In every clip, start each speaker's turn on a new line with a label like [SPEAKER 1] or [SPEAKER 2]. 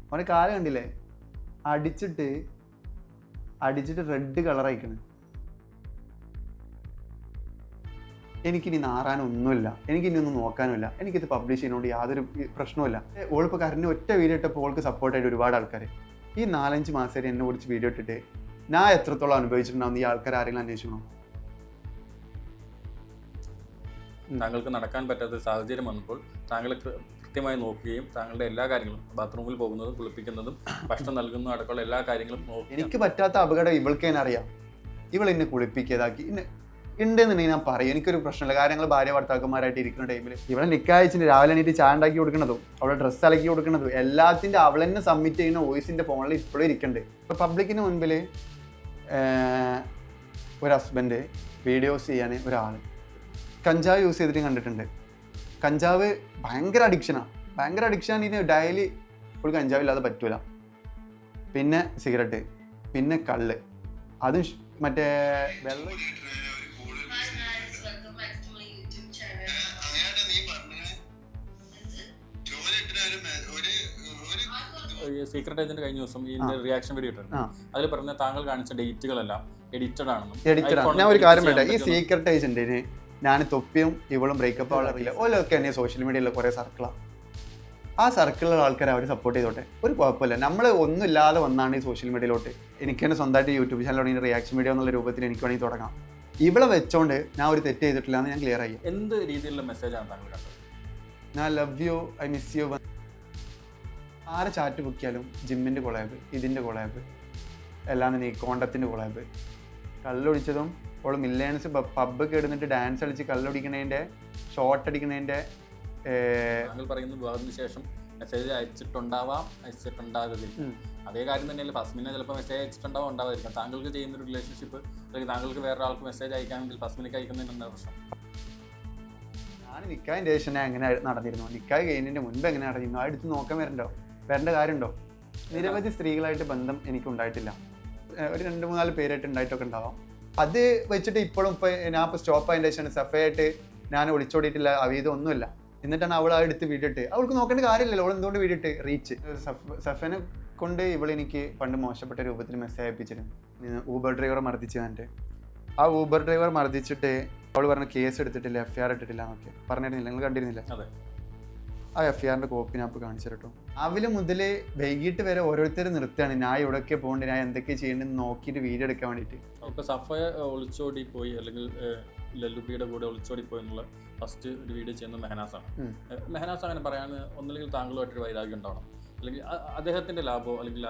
[SPEAKER 1] അവനെ കാല് കണ്ടില്ലേ, അടിച്ചിട്ട് റെഡ് കളർ അയക്കണ്. എനിക്കിനി നാറാനൊന്നുമില്ല, എനിക്കിനി ഒന്നും നോക്കാനുമില്ല, എനിക്കിത് പബ്ലിഷ് ചെയ്യുന്നതുകൊണ്ട് യാതൊരു പ്രശ്നവുമില്ല. ഓളിപ്പോൾ കരഞ്ഞ് ഒറ്റ വീഡിയോ ഇട്ടപ്പോൾ ഓൾക്ക് സപ്പോർട്ടായിട്ട് ഒരുപാട് ആൾക്കാർ ഈ 4-5 മാസം എന്നെ കുറിച്ച് വീഡിയോ ഇട്ടിട്ട് ഞാൻ എത്രത്തോളം അനുഭവിച്ചിട്ടുണ്ടാവും ഈ ആൾക്കാർ ആരെങ്കിലും അന്വേഷിക്കണോ?
[SPEAKER 2] താങ്കൾക്ക് നടക്കാൻ പറ്റാത്ത സാഹചര്യം വന്നപ്പോൾ താങ്കൾ കൃത്യമായി നോക്കുകയും താങ്കളുടെ എല്ലാ കാര്യങ്ങളും ബാത്റൂമിൽ പോകുന്നതും കുളിപ്പിക്കുന്നതും ഭക്ഷണം നൽകുന്നതും അടക്കമുള്ള എല്ലാ കാര്യങ്ങളും നോക്കി.
[SPEAKER 1] എനിക്ക് പറ്റാത്ത അപകടം ഇവൾക്ക് തന്നെ അറിയാം. ഇവൾ എന്നെ കുളിപ്പിക്കിയതാക്കി ഉണ്ടെന്നുണ്ടെങ്കിൽ ഞാൻ പറയും, എനിക്കൊരു പ്രശ്നമില്ല. കാര്യങ്ങൾ ഭാര്യ ഭർത്താക്കന്മാരായിട്ട് ഇരിക്കുന്ന ടൈമിൽ ഇവളെ നിക്കായച്ചിട്ട് രാവിലെ എണീറ്റ് ചായ ഉണ്ടാക്കി കൊടുക്കുന്നതും അവളെ ഡ്രസ്സ് അലക്കി കൊടുക്കുന്നതും എല്ലാത്തിൻ്റെ അവൾ തന്നെ സബ്മിറ്റ് ചെയ്യുന്ന വോയിസിൻ്റെ ഫോണിൽ ഇപ്പോഴും ഇരിക്കുന്നുണ്ട്. ഇപ്പോൾ പബ്ലിക്കിന് മുൻപിൽ ഒരു ഹസ്ബൻഡ് വീഡിയോസ് ചെയ്യാൻ ഒരാൾ കഞ്ചാവ് യൂസ് ചെയ്തിട്ട് കണ്ടിട്ടുണ്ട്. കഞ്ചാവ് ഭയങ്കര അഡിക്ഷനാണ്. ഇതിന് ഡെയിലി ഒരു കഞ്ചാവ് ഇല്ലാതെ പറ്റൂല. പിന്നെ സിഗരറ്റ്, പിന്നെ കള്ള്, അതും മറ്റേ വെള്ളം.
[SPEAKER 2] സീക്രട്ട് ഏജന്റ് കഴിഞ്ഞ ദിവസം ഇതിന്റെ റിയാക്ഷൻ വീഡിയോ ഇട്ടുണ്ട്. അതിൽ പറഞ്ഞ താങ്കൾ കാണിച്ച ഡേറ്റുകളെല്ലാം എഡിറ്റഡ് ആണെന്നും.
[SPEAKER 1] ഞാൻ ഒരു കാര്യം പറയട്ടെ, ഈ സീക്രട്ട് ഏജന്റിന് ഞാൻ തൊപ്പിയും ഇവളും ബ്രേക്കപ്പ് ആവാറില്ല. ഓലൊക്കെ തന്നെ സോഷ്യൽ മീഡിയയിലെ കുറേ സർക്കിളാണ്. ആ സർക്കിളിലുള്ള ആൾക്കാരെ അവർ സപ്പോർട്ട് ചെയ്തോട്ടെ, ഒരു കുഴപ്പമില്ല. നമ്മൾ ഒന്നുമില്ലാതെ വന്നാണ് ഈ സോഷ്യൽ മീഡിയയിലോട്ട്. എനിക്ക് തന്നെ സ്വന്തമായിട്ട് യൂട്യൂബ് ചാനലിലൂടെ റിയാക്ഷൻ വീഡിയോ എന്നുള്ള രൂപത്തിൽ എനിക്ക് വേണമെങ്കിൽ തുടങ്ങാം. ഇവിടെ വെച്ചോണ്ട് ഞാൻ ഒരു തെറ്റ് ചെയ്തിട്ടില്ല എന്ന് ഞാൻ ക്ലിയർ ആയി.
[SPEAKER 2] എന്ത് രീതിയിലുള്ള മെസ്സേജാണ് താങ്കൾ കണ്ടത്?
[SPEAKER 1] ഞാൻ love you, I miss you. ആരെ ചാറ്റ് ബുക്കിയാലും ജിമ്മിൻ്റെ കൊളാബ്, ഇതിൻ്റെ കൊളാബ്, എല്ലാം തന്നെ ഈ കോണ്ടത്തിൻ്റെ കൊളാബ്. കള്ളൊടിച്ചതും അവൾ മില്ലേൺസ് പബ്ബൊക്കെ ഇടുന്നിട്ട് ഡാൻസ് കളിച്ച് കള്ളൊടിക്കണതിൻ്റെ, ഷോർട്ട് അടിക്കണതിൻ്റെ.
[SPEAKER 2] താങ്കൾ പറയുന്ന വിവാഹത്തിന് ശേഷം മെസ്സേജ് അയച്ചിട്ടുണ്ടാകില്ല. അതേ കാര്യം തന്നെയല്ലേ ഫസ്മിനെ ചിലപ്പോൾ മെസ്സേജ് അയച്ചിട്ടുണ്ടാവും, ഉണ്ടാവാതിരിക്കാം. താങ്കൾക്ക് ചെയ്യുന്നൊരു റിലേഷൻഷിപ്പ് അല്ലെങ്കിൽ താങ്കൾക്ക് വേറൊരാൾക്ക് മെസ്സേജ് അയക്കാമെങ്കിൽ ഫസ്മിനേക്ക് അയക്കുന്നതിന് എന്താ പ്രശ്നം?
[SPEAKER 1] ഞാൻ നിക്കാതിൻ്റെ ശേഷം ഞാൻ എങ്ങനെ നടന്നിരുന്നു, നിക്കാഹ് കഴിഞ്ഞതിൻ്റെ മുൻപ് എങ്ങനെ നടന്നിരുന്നു, ആ എടുത്ത് നോക്കാൻ വരേണ്ട കാര്യമുണ്ടോ? നിരവധി സ്ത്രീകളായിട്ട് ബന്ധം എനിക്കുണ്ടായിട്ടില്ല. ഒരു 2-3-4 പേരായിട്ട് ഉണ്ടായിട്ടൊക്കെ ഉണ്ടാവാം. അത് വെച്ചിട്ട് ഇപ്പോഴും ഞാൻ ഇപ്പോൾ സ്റ്റോപ്പ് ആയതിൻ്റെ ശേഷം സഫയായിട്ട് ഞാൻ ഒളിച്ചോടിയിട്ടില്ല, അവീതം ഒന്നുമില്ല. എന്നിട്ടാണ് അവൾ ആ എടുത്ത് വീഡിയോട്ട്. അവൾക്ക് നോക്കേണ്ട കാര്യമില്ലല്ലോ, അവൾ എന്തുകൊണ്ട് വീഡിയോട്ട് റീച്ച്. സഫനെ കൊണ്ട് ഇവളെനിക്ക് പണ്ട് മോശപ്പെട്ട രൂപത്തിൽ മെസ്സേജ് അയപ്പിച്ചിരുന്നു. ഊബർ ഡ്രൈവറെ മർദ്ദിച്ചു. എന്നിട്ട് ആ ഊബർ ഡ്രൈവർ മർദ്ദിച്ചിട്ട് അവൾ പറഞ്ഞ കേസ് എടുത്തിട്ടില്ല, FIR ഇട്ടിട്ടില്ല എന്നൊക്കെ പറഞ്ഞിരുന്നില്ല. നിങ്ങൾ കണ്ടിരുന്നില്ല? ആ FIRന്റെ കോപ്പി ഞാൻ ഇപ്പോൾ കാണിച്ചു കേട്ടോ. രാവിലെ മുതൽ വൈകിട്ട് വരെ ഓരോരുത്തർ നിർത്തുകയാണ്. ഞാൻ എവിടെയൊക്കെ പോകേണ്ടത്, ഞാൻ എന്തൊക്കെ ചെയ്യേണ്ടത് നോക്കിയിട്ട് വീഡിയോ എടുക്കാൻ വേണ്ടിയിട്ട്.
[SPEAKER 2] ഇപ്പോൾ സഫയ ഒളിച്ചോടി പോയി അല്ലെങ്കിൽ ലല്ലുബിയുടെ കൂടെ ഒളിച്ചോടി പോയി എന്നുള്ള ഫസ്റ്റ് ഒരു വീഡിയോ ചെയ്യുന്ന മെഹനാസാണ്. മെഹനാസ് അങ്ങനെ പറയാൻ ഒന്നില്ലെങ്കിൽ താങ്കളുമായിട്ടൊരു വൈരാഗ്യം ഉണ്ടാവണം, അല്ലെങ്കിൽ അദ്ദേഹത്തിൻ്റെ ലാഭമോ അല്ലെങ്കിൽ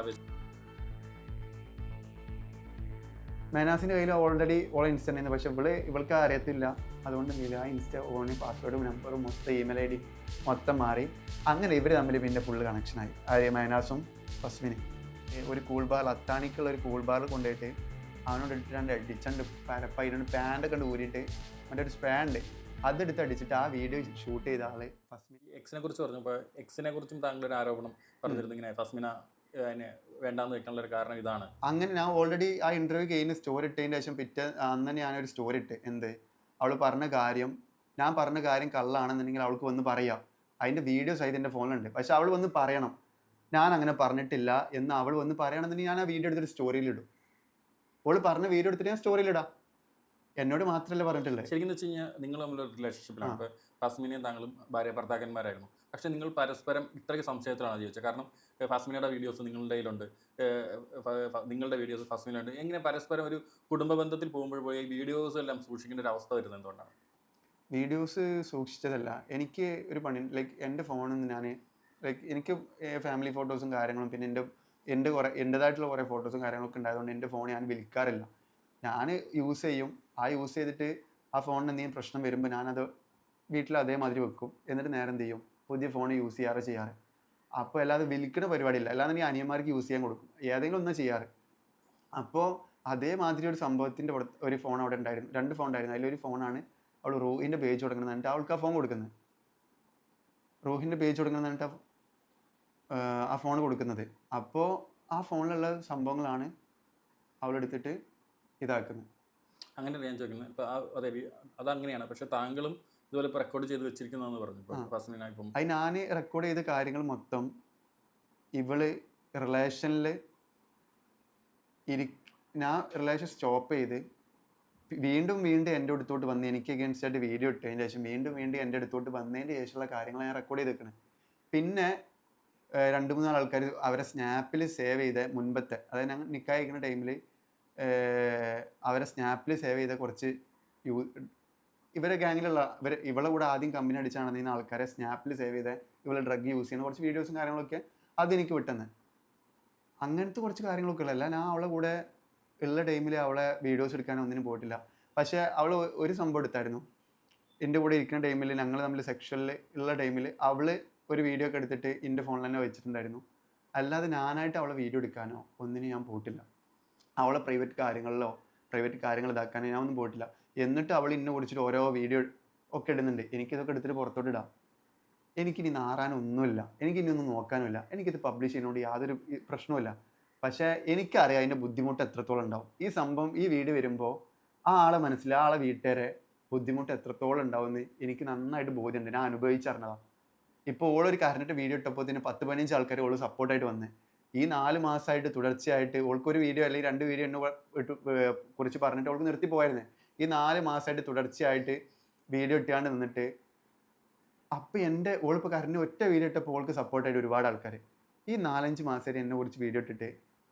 [SPEAKER 1] മെഹനാസിൻ്റെ കയ്യിൽ ഓൾറെഡി ഓളെ ഇൻസ്റ്റ ഉണ്ടായിരുന്നു. പക്ഷെ ഇവൾക്ക് അറിയത്തില്ല. അതുകൊണ്ട് ആ ഇൻസ്റ്റ ഓണി പാസ്വേഡും നമ്പറും മൊത്തം ഇമെയിൽ ID മൊത്തം മാറി. അങ്ങനെ ഇവർ തമ്മിൽ പിന്നെ ഫുള്ള് കണക്ഷനായി. അതായത് മെഹനാസും ഫസ്മിനും ഒരു കൂൾ ബാർ, അത്താണിക്കുള്ള ഒരു കൂൾ ബാറിൽ കൊണ്ടുപോയിട്ട് അവനോട് ഇട്ടിട്ട് അടിച്ചണ്ട് പരപ്പായിട്ട് പാൻ്റൊക്കെ കണ്ട് ഊരിയിട്ട് മറ്റേ ഒരു സ്പാൻഡ് അതെടുത്ത് അടിച്ചിട്ട് ആ വീഡിയോ ഷൂട്ട് ചെയ്ത ആള് ഫസ്മിൻ.
[SPEAKER 2] എക്സിനെ കുറിച്ച് പറഞ്ഞപ്പോൾ എക്സിനെ കുറിച്ചും താങ്കളൊരു ആരോപണം പറഞ്ഞിരുന്നു, ഇങ്ങനെ ഫസ്മിന അതിനെ വേണ്ടാന്ന് വെക്കാനുള്ള ഒരു കാരണം ഇതാണ്.
[SPEAKER 1] അങ്ങനെ ഞാൻ ഓൾറെഡി ആ ഇൻ്റർവ്യൂ കഴിഞ്ഞ് സ്റ്റോറി ഇട്ടതിന് ശേഷം അന്ന് ഞാനൊരു സ്റ്റോറി ഇട്ട്. അവൾ പറഞ്ഞ കാര്യം, ഞാൻ പറഞ്ഞ കാര്യം കള്ളാണെന്നുണ്ടെങ്കിൽ അവൾക്ക് വന്ന് പറയാം. അതിൻ്റെ വീഡിയോ സഹിതം എൻ്റെ ഫോണിലുണ്ട്. പക്ഷെ അവൾ വന്ന് പറയണം ഞാൻ അങ്ങനെ പറഞ്ഞിട്ടില്ല എന്ന്. അവൾ വന്ന് പറയണമെന്നുണ്ടെങ്കിൽ ഞാൻ ആ വീഡിയോ എടുത്തിട്ട് സ്റ്റോറിയിലിടും. അവൾ പറഞ്ഞ വീഡിയോ എടുത്തിട്ട് ഞാൻ സ്റ്റോറിയിലിടാം. എന്നോട് മാത്രമല്ല പറഞ്ഞിട്ടില്ലേ.
[SPEAKER 2] ശരിക്കും വെച്ച് കഴിഞ്ഞാൽ നിങ്ങൾ തമ്മിലൊരു റിലേഷൻഷിപ്പിലാണ്. ഇപ്പോൾ ഫസ്മിനെയും താങ്കളും ഭാര്യ ഭർത്താക്കന്മാരായിരുന്നു. പക്ഷേ നിങ്ങൾ പരസ്പരം ഇത്രയ്ക്ക് സംശയത്തിലാണ് ജീവിച്ചത്. കാരണം ഫസ്മിനയുടെ വീഡിയോസ് നിങ്ങളുടെ കയ്യിലുണ്ട്, നിങ്ങളുടെ വീഡിയോസ് ഫസ്മിനുണ്ട്. എങ്ങനെ പരസ്പരം ഒരു കുടുംബ ബന്ധത്തിൽ പോകുമ്പോൾ പോയി വീഡിയോസ് എല്ലാം സൂക്ഷിക്കേണ്ട ഒരു അവസ്ഥ വരുന്നത് എന്തുകൊണ്ടാണ്?
[SPEAKER 1] വീഡിയോസ് സൂക്ഷിച്ചതല്ല, എനിക്ക് ഒരു പണി. എൻ്റെ ഫോണിൽ നിന്ന് ഞാൻ എനിക്ക് ഫാമിലി ഫോട്ടോസും കാര്യങ്ങളും പിന്നെ എൻ്റെതായിട്ടുള്ള കുറേ ഫോട്ടോസും കാര്യങ്ങളൊക്കെ ഉണ്ടായതുകൊണ്ട് എൻ്റെ ഫോൺ ഞാൻ വിൽക്കാറില്ല. ഞാൻ യൂസ് ചെയ്യും. ആ യൂസ് ചെയ്തിട്ട് ആ ഫോണിന് എന്തെങ്കിലും പ്രശ്നം വരുമ്പോൾ ഞാനത് വീട്ടിൽ അതേമാതിരി വെക്കും. എന്നിട്ട് നേരം എന്ത് ചെയ്യും, പുതിയ ഫോൺ യൂസ് ചെയ്യാറ്. അപ്പോൾ അല്ലാതെ വിൽക്കുന്ന പരിപാടിയില്ല. അല്ലാതെ ഞാൻ അനിയന്മാർക്ക് യൂസ് ചെയ്യാൻ കൊടുക്കും, ഏതെങ്കിലും ഒന്നും ചെയ്യാറ്. അപ്പോൾ അതേമാതിരി ഒരു സംഭവത്തിൻ്റെ ഒരു ഫോൺ അവിടെ ഉണ്ടായിരുന്നു. 2 ഫോൺ ഉണ്ടായിരുന്നു. അതിലൊരു ഫോണാണ് അവൾ റൂഹിൻ്റെ പേജ് കൊടുക്കുന്നത്. എന്നിട്ട് അവൾക്ക് ആ ഫോൺ കൊടുക്കുന്നത്, റൂഹിൻ്റെ പേജ് കൊടുക്കുന്നത്. എന്നിട്ട് ആ ഫോൺ കൊടുക്കുന്നത്. അപ്പോൾ ആ ഫോണിലുള്ള സംഭവങ്ങളാണ് അവളെടുത്തിട്ട് ഇതാക്കുന്നത്.
[SPEAKER 2] അങ്ങനെ ഞാൻ ചോദിക്കുന്നത്. ഇപ്പോൾ അതെ, അതങ്ങനെയാണ്. പക്ഷെ താങ്കളും ഇതുപോലെ ഇപ്പോൾ റെക്കോർഡ് ചെയ്ത് വെച്ചിരിക്കുന്നതെന്ന് പറഞ്ഞു. ഇപ്പോൾ ഫസ്മിന ഇപ്പം
[SPEAKER 1] അത് ഞാൻ റെക്കോർഡ് ചെയ്ത കാര്യങ്ങൾ മൊത്തം ഇവള് റിലേഷനിൽ ഞാൻ റിലേഷൻ സ്റ്റോപ്പ് ചെയ്ത് വീണ്ടും എൻ്റെ അടുത്തോട്ട് വന്ന് എനിക്ക് അഗേൻസ്റ്റ് ആയിട്ട് വീഡിയോ ഇട്ടതിന് ശേഷം വീണ്ടും എൻ്റെ അടുത്തോട്ട് വന്നതിന് ശേഷമുള്ള കാര്യങ്ങൾ ഞാൻ റെക്കോർഡ് ചെയ്തേക്കണേ. പിന്നെ 2-3 ആൾക്കാർ അവരെ സ്നാപ്പിൽ സേവ് ചെയ്ത മുൻപത്തെ, അതായത് ഞങ്ങൾ നിക്കാഹ് കഴിക്കുന്ന ടൈമിൽ അവരെ സ്നാപ്പിൽ സേവ് ചെയ്ത കുറച്ച് ഇവരെ ഗ്യാങ്ങിലുള്ള ഇവളെ കൂടെ ആദ്യം കമ്പനി അടിച്ചാണെന്ന ആൾക്കാരെ സ്നാപ്പിൽ സേവ് ചെയ്ത ഇവളെ ഡ്രഗ് യൂസ് ചെയ്യുന്ന കുറച്ച് വീഡിയോസും കാര്യങ്ങളൊക്കെ അതെനിക്ക് വിട്ടെന്ന്. അങ്ങനത്തെ കുറച്ച് കാര്യങ്ങളൊക്കെ ഉള്ളതല്ല, ഞാൻ അവളെ കൂടെ ഉള്ള ടൈമിൽ അവളെ വീഡിയോസ് എടുക്കാനോ ഒന്നിനും പോയിട്ടില്ല. പക്ഷേ അവൾ ഒരു സംഭവം എടുത്തായിരുന്നു. എൻ്റെ കൂടെ ഇരിക്കുന്ന ടൈമിൽ ഞങ്ങൾ തമ്മിൽ സെക്ഷനിൽ ഉള്ള ടൈമിൽ അവൾ ഒരു വീഡിയോ ഒക്കെ എടുത്തിട്ട് എൻ്റെ ഫോണിൽ തന്നെ വെച്ചിട്ടുണ്ടായിരുന്നു. അല്ലാതെ ഞാനായിട്ട് അവളെ വീഡിയോ എടുക്കാനോ ഒന്നിനും ഞാൻ പോയിട്ടില്ല. അവളെ പ്രൈവറ്റ് കാര്യങ്ങൾ ഇതാക്കാനോ ഞാൻ ഒന്നും പോയിട്ടില്ല. എന്നിട്ട് അവൾ ഇന്നെ കുറിച്ചിട്ട് ഓരോ വീഡിയോ ഒക്കെ ഇടുന്നുണ്ട്. എനിക്കിതൊക്കെ എടുത്തിട്ട് പുറത്തോട്ട് ഇടാം. എനിക്കിനി നാറാനൊന്നുമില്ല, എനിക്കിനി ഒന്നും നോക്കാനുമില്ല, എനിക്കിത് പബ്ലിഷ് ചെയ്യുന്നതുകൊണ്ട് യാതൊരു പ്രശ്നവുമില്ല. പക്ഷേ എനിക്കറിയാം അതിൻ്റെ ബുദ്ധിമുട്ട് എത്രത്തോളം ഉണ്ടാവും. ഈ സംഭവം ഈ വീഡിയോ വരുമ്പോൾ ആ ആളെ മനസ്സിൽ ആ ആളെ വീട്ടുകാരെ ബുദ്ധിമുട്ട് എത്രത്തോളം ഉണ്ടാവുമെന്ന് എനിക്ക് നന്നായിട്ട് ബോധ്യമുണ്ട്. ഞാൻ അനുഭവിച്ചറിഞ്ഞതാണ്. ഇപ്പോൾ ഓളൊരു കരഞ്ഞിട്ട് വീഡിയോ ഇട്ടപ്പോൾ 10-15 ആൾക്കാർ ഓള് സപ്പോർട്ടായിട്ട് വന്ന് ഈ 4 മാസമായിട്ട് തുടർച്ചയായിട്ട് ഓൾക്കൊരു വീഡിയോ അല്ലെങ്കിൽ 2 വീഡിയോ എന്നെ കുറിച്ച് പറഞ്ഞിട്ട് ഓൾക്ക് നിർത്തി പോയായിരുന്നു. ഈ 4 മാസമായിട്ട് തുടർച്ചയായിട്ട് വീഡിയോ ഇട്ടാണ്ട് നിന്നിട്ട് അപ്പോൾ ഓളിപ്പോൾ കരഞ്ഞ് ഒറ്റ വീഡിയോ ഇട്ടപ്പോൾ ഓൾക്ക് സപ്പോർട്ടായിട്ട് ഒരുപാട് ആൾക്കാർ ഈ 4-5 മാസമായിട്ട് എന്നെ കുറിച്ച് വീഡിയോ ഇട്ടിട്ട്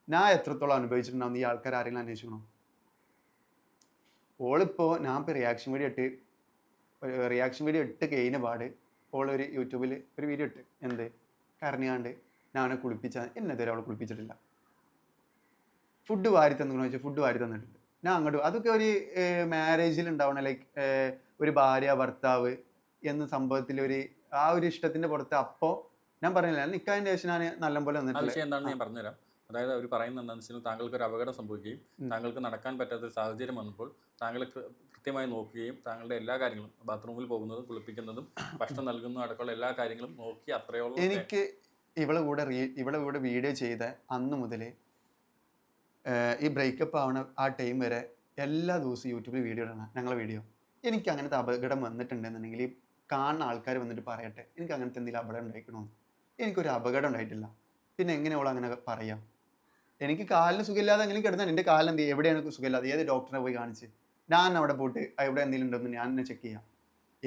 [SPEAKER 1] ഞാൻ എത്രത്തോളം അനുഭവിച്ചിട്ടുണ്ടാവും ഈ ആൾക്കാർ ആരെങ്കിലും അന്വേഷിക്കണോ? ഓളിപ്പോൾ ഞാൻ ഇപ്പോൾ റിയാക്ഷൻ വീഡിയോ ഇട്ട് കഴിഞ്ഞ പാട് ഓളൊരു യൂട്യൂബിൽ ഒരു വീഡിയോ ഇട്ട് കരഞ്ഞാണ്ട് ഞാൻ അവനെ കുളിപ്പിച്ചാൽ എന്നെതുവരെ അവളെ കുളിപ്പിച്ചിട്ടില്ല. ഫുഡ് വാരി തന്നു വെച്ചാൽ ഫുഡ് വാരി തന്നിട്ടുണ്ട്. ഞാൻ അങ്ങോട്ട് അതൊക്കെ ഒരു മാരേജിൽ ഉണ്ടാവണ ലൈക്ക് ഒരു ഭാര്യ ഭർത്താവ് എന്ന സംഭവത്തിൽ ആ ഒരു ഇഷ്ടത്തിൻ്റെ പുറത്ത് അപ്പോൾ ഞാൻ പറഞ്ഞില്ല നിക്കാഹിൻ്റെ ശേഷം ഞാൻ നല്ലപോലെ
[SPEAKER 2] വിഷയം എന്താണെന്ന് ഞാൻ പറഞ്ഞുതരാം. അതായത് അവർ പറയുന്നത് എന്താണെന്ന് വെച്ചാൽ താങ്കൾക്ക് ഒരു അപകടം സംഭവിക്കുകയും താങ്കൾക്ക് നടക്കാൻ പറ്റാത്ത സാഹചര്യം വന്നപ്പോൾ താങ്കൾ കൃത്യമായി നോക്കുകയും താങ്കളുടെ എല്ലാ കാര്യങ്ങളും ബാത്റൂമിൽ പോകുന്നതും കുളിപ്പിക്കുന്നതും ഭക്ഷണം നൽകുന്നതും അടക്കമുള്ള എല്ലാ കാര്യങ്ങളും നോക്കി അത്രയോളം
[SPEAKER 1] എനിക്ക് ഇവളെ കൂടെ വീഡിയോ ചെയ്ത അന്ന് മുതൽ ഈ ബ്രേക്കപ്പ് ആവണ ആ ടൈം വരെ എല്ലാ ദിവസവും യൂട്യൂബിൽ വീഡിയോ ഇടണം ഞങ്ങളെ വീഡിയോ. എനിക്ക് അങ്ങനത്തെ അപകടം വന്നിട്ടുണ്ടെന്നുണ്ടെങ്കിൽ ഈ കാണുന്ന ആൾക്കാർ വന്നിട്ട് പറയട്ടെ എനിക്ക് അങ്ങനത്തെ എന്തെങ്കിലും അപകടം ഉണ്ടായിക്കണമെന്ന്. എനിക്കൊരു അപകടം ഉണ്ടായിട്ടില്ല. പിന്നെ എങ്ങനെയോളം അങ്ങനെ പറയാം? എനിക്ക് കാലിന് സുഖമില്ലാതെ എങ്ങനെ കിടന്നാൽ എൻ്റെ കാലിന് എന്ത് എവിടെയാണ് സുഖമില്ലാതെ ഏത് ഡോക്ടറെ പോയി കാണിച്ച് ഞാൻ അവിടെ പോയിട്ട് എവിടെ എന്തെങ്കിലും ഉണ്ടെന്ന് ഞാൻ എന്നെ ചെക്ക് ചെയ്യാം.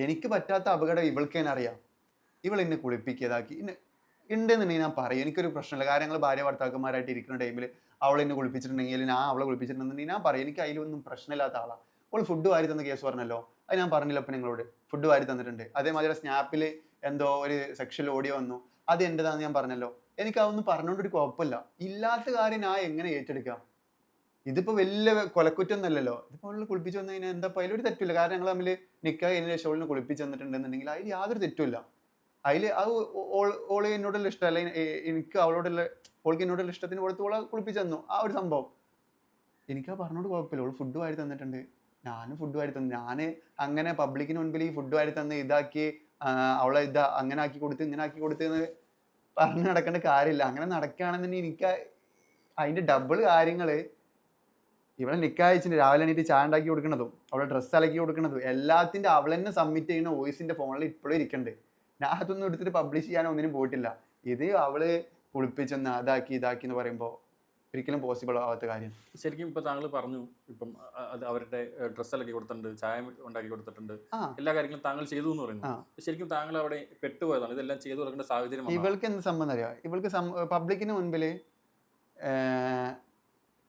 [SPEAKER 1] എനിക്ക് പറ്റാത്ത അപകടം ഇവൾക്ക് തന്നെ അറിയാം. ഇവൾ എന്നെ കുളിപ്പിക്കിയതാക്കി ഉണ്ടെന്നുണ്ടെങ്കിൽ ഞാൻ പറയും എനിക്കൊരു പ്രശ്നമില്ല. കാര്യങ്ങൾ ഭാര്യ ഭർത്താക്കന്മാരായിട്ട് ഇരിക്കുന്ന ടൈമിൽ അവൾ എന്നെ കുളിപ്പിച്ചിട്ടുണ്ടെങ്കിൽ ഞാൻ അവളെ കുളിപ്പിച്ചിട്ടുണ്ടെന്നുണ്ടെങ്കിൽ ഞാൻ പറയും എനിക്ക് അതിലൊന്നും പ്രശ്നമില്ലാത്ത ആളാണ്. അവൾ ഫുഡ് വാരി തന്ന കേസ് പറഞ്ഞല്ലോ, അത് ഞാൻ പറഞ്ഞില്ല അപ്പം നിങ്ങളോട് ഫുഡ് വാരി തന്നിട്ടുണ്ട്. അതേമാതിരി സ്നാപ്പിൽ എന്തോ ഒരു സെക്ഷൽ ഓഡിയോ വന്നു, അത് എൻ്റെതാണെന്ന് ഞാൻ പറഞ്ഞല്ലോ. എനിക്ക് അതൊന്നും പറഞ്ഞുകൊണ്ടൊരു കുഴപ്പമില്ല. ഇല്ലാത്ത കാര്യം ഞാൻ എങ്ങനെ ഏറ്റെടുക്കാം? ഇതിപ്പോൾ വലിയ കൊലക്കുറ്റൊന്നല്ലല്ലോ. ഇതിപ്പോൾ അവൾ കുളിപ്പിച്ച് വന്നു കഴിഞ്ഞാൽ എന്താ അതിലൊരു തെറ്റില്ല. കാരണം ഞങ്ങൾ തമ്മിൽ നിക്കാഹ് കഴിഞ്ഞ ശേഷം അവളിനെ കുളിപ്പിച്ച് തന്നിട്ടുണ്ടെന്നുണ്ടെങ്കിൽ അതിൽ യാതൊരു തെറ്റുമില്ല. അതിൽ അത് ഓള് എന്നോടുള്ള ഇഷ്ടം അല്ലെങ്കിൽ എനിക്ക് ഓൾക്ക് എന്നോടുള്ള ഇഷ്ടത്തിന് കൊടുത്ത് ഓളെ കുളിപ്പിച്ച് തന്നു. ആ ഒരു സംഭവം എനിക്ക് പറഞ്ഞോട് കുഴപ്പമില്ല. ഓള് ഫുഡ് വാരി തന്നിട്ടുണ്ട്, ഞാനും ഫുഡ് വാരി തന്നു. ഞാൻ അങ്ങനെ പബ്ലിക്കിന് മുൻപിൽ ഈ ഫുഡ് വാരി തന്ന് ഇതാക്കി അവളെ അങ്ങനെ ആക്കി കൊടുത്ത് ഇങ്ങനെ ആക്കി കൊടുത്ത് എന്ന് പറഞ്ഞ് നടക്കേണ്ട കാര്യമില്ല. അങ്ങനെ നടക്കുകയാണെന്നുണ്ടെങ്കിൽ എനിക്ക് അതിൻ്റെ ഡബിൾ കാര്യങ്ങൾ ഇവിടെ നിക്കാഹ് കഴിച്ചിട്ട് രാവിലെ എണീറ്റ് ചായ ഉണ്ടാക്കി കൊടുക്കുന്നതും അവളെ ഡ്രസ്സ് അലക്കി കൊടുക്കുന്നതും എല്ലാത്തിൻ്റെ അവൾ തന്നെ സബ്മിറ്റ് ചെയ്യുന്ന വോയിസിൻ്റെ ഫോണിൽ ഇപ്പോഴും ഇരിക്കുന്നുണ്ട്. ഞാൻ അതൊന്നും എടുത്തിട്ട് പബ്ലിഷ് ചെയ്യാൻ ഒന്നിനും പോയിട്ടില്ല. ഇത് അവള് കുളിപ്പിച്ചെന്ന് ഇതാക്കി എന്ന് പറയുമ്പോൾ ഒരിക്കലും പോസിബിൾ ആവാത്ത കാര്യം.
[SPEAKER 2] ശരിക്കും ഇപ്പൊ താങ്കൾ പറഞ്ഞു ഇപ്പം അത് അവരുടെ ഡ്രസ്സ് അലക്കി കൊടുത്തിട്ടുണ്ട്, ചായ ഉണ്ടാക്കി കൊടുത്തിട്ടുണ്ട്, എല്ലാ കാര്യങ്ങളും താങ്കൾ ചെയ്തു എന്ന് പറയുന്നു. ശരിക്കും താങ്കൾ അവിടെ പെട്ടുപോയതാണ്, ഇതെല്ലാം ചെയ്തു കൊടുക്കേണ്ട സാഹചര്യം.
[SPEAKER 1] ഇവൾക്ക് എന്ത് സംബന്ധം അറിയാം? ഇവൾക്ക് പബ്ലിക്കിന് മുൻപിൽ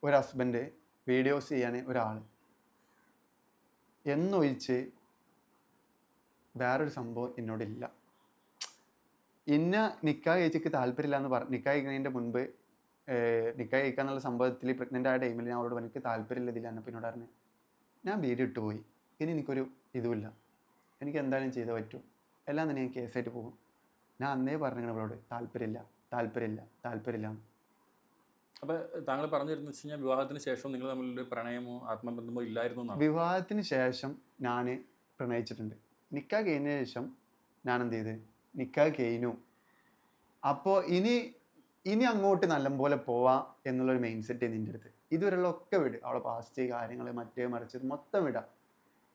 [SPEAKER 1] ഒരു ഹസ്ബൻഡ് വീഡിയോസ് ചെയ്യാൻ ഒരാൾ എന്നൊഴിച്ച് വേറൊരു സംഭവം എന്നോടില്ല. നിക്കാഹ് കഴിച്ചിക്ക് താല്പര്യമില്ല എന്ന് പറഞ്ഞു. നിക്കാഹ് കഴിക്കുന്നതിൻ്റെ മുൻപ് നിക്കാഹ് കഴിക്കാന്നുള്ള സംഭവത്തിൽ പ്രഗ്നൻ്റ് ആയ ടൈമിൽ ഞാൻ അവളോട് എനിക്ക് താല്പര്യമില്ല ഇതില്ല. എന്നപ്പോൾ എന്നോട് പറഞ്ഞു ഞാൻ വീഡിയോ ഇട്ട് പോയി, ഇനി എനിക്കൊരു ഇതുമില്ല, എനിക്ക് എന്തായാലും ചെയ്തേ പറ്റൂ, എല്ലാം തന്നെ ഞാൻ കേസായിട്ട് പോകും. ഞാൻ അന്നേ പറഞ്ഞു അവളോട് താല്പര്യമില്ല.
[SPEAKER 2] അപ്പോൾ താങ്കൾ പറഞ്ഞു തരുന്നത് വെച്ച് കഴിഞ്ഞാൽ വിവാഹത്തിന് ശേഷം നിങ്ങൾ തമ്മിലൊരു പ്രണയമോ ആത്മബന്ധമോ ഇല്ലായിരുന്നു എന്നാണ്?
[SPEAKER 1] വിവാഹത്തിന് ശേഷം ഞാൻ പ്രണയിച്ചിട്ടുണ്ട്. നിക്കാഹ് കഴിഞ്ഞ ശേഷം ഞാൻ എന്ത് ചെയ്ത് നിക്കാഹ് കഴിഞ്ഞു. അപ്പോൾ ഇനി അങ്ങോട്ട് നല്ലപോലെ പോവാം എന്നുള്ളൊരു മൈൻഡ് സെറ്റ് നിൻ്റെ അടുത്ത്. ഇതുവരെയുള്ള ഒക്കെ വിട്, അവളെ പാസ്റ്റ് കാര്യങ്ങൾ മറ്റേ മറിച്ചത് മൊത്തം വിടാം.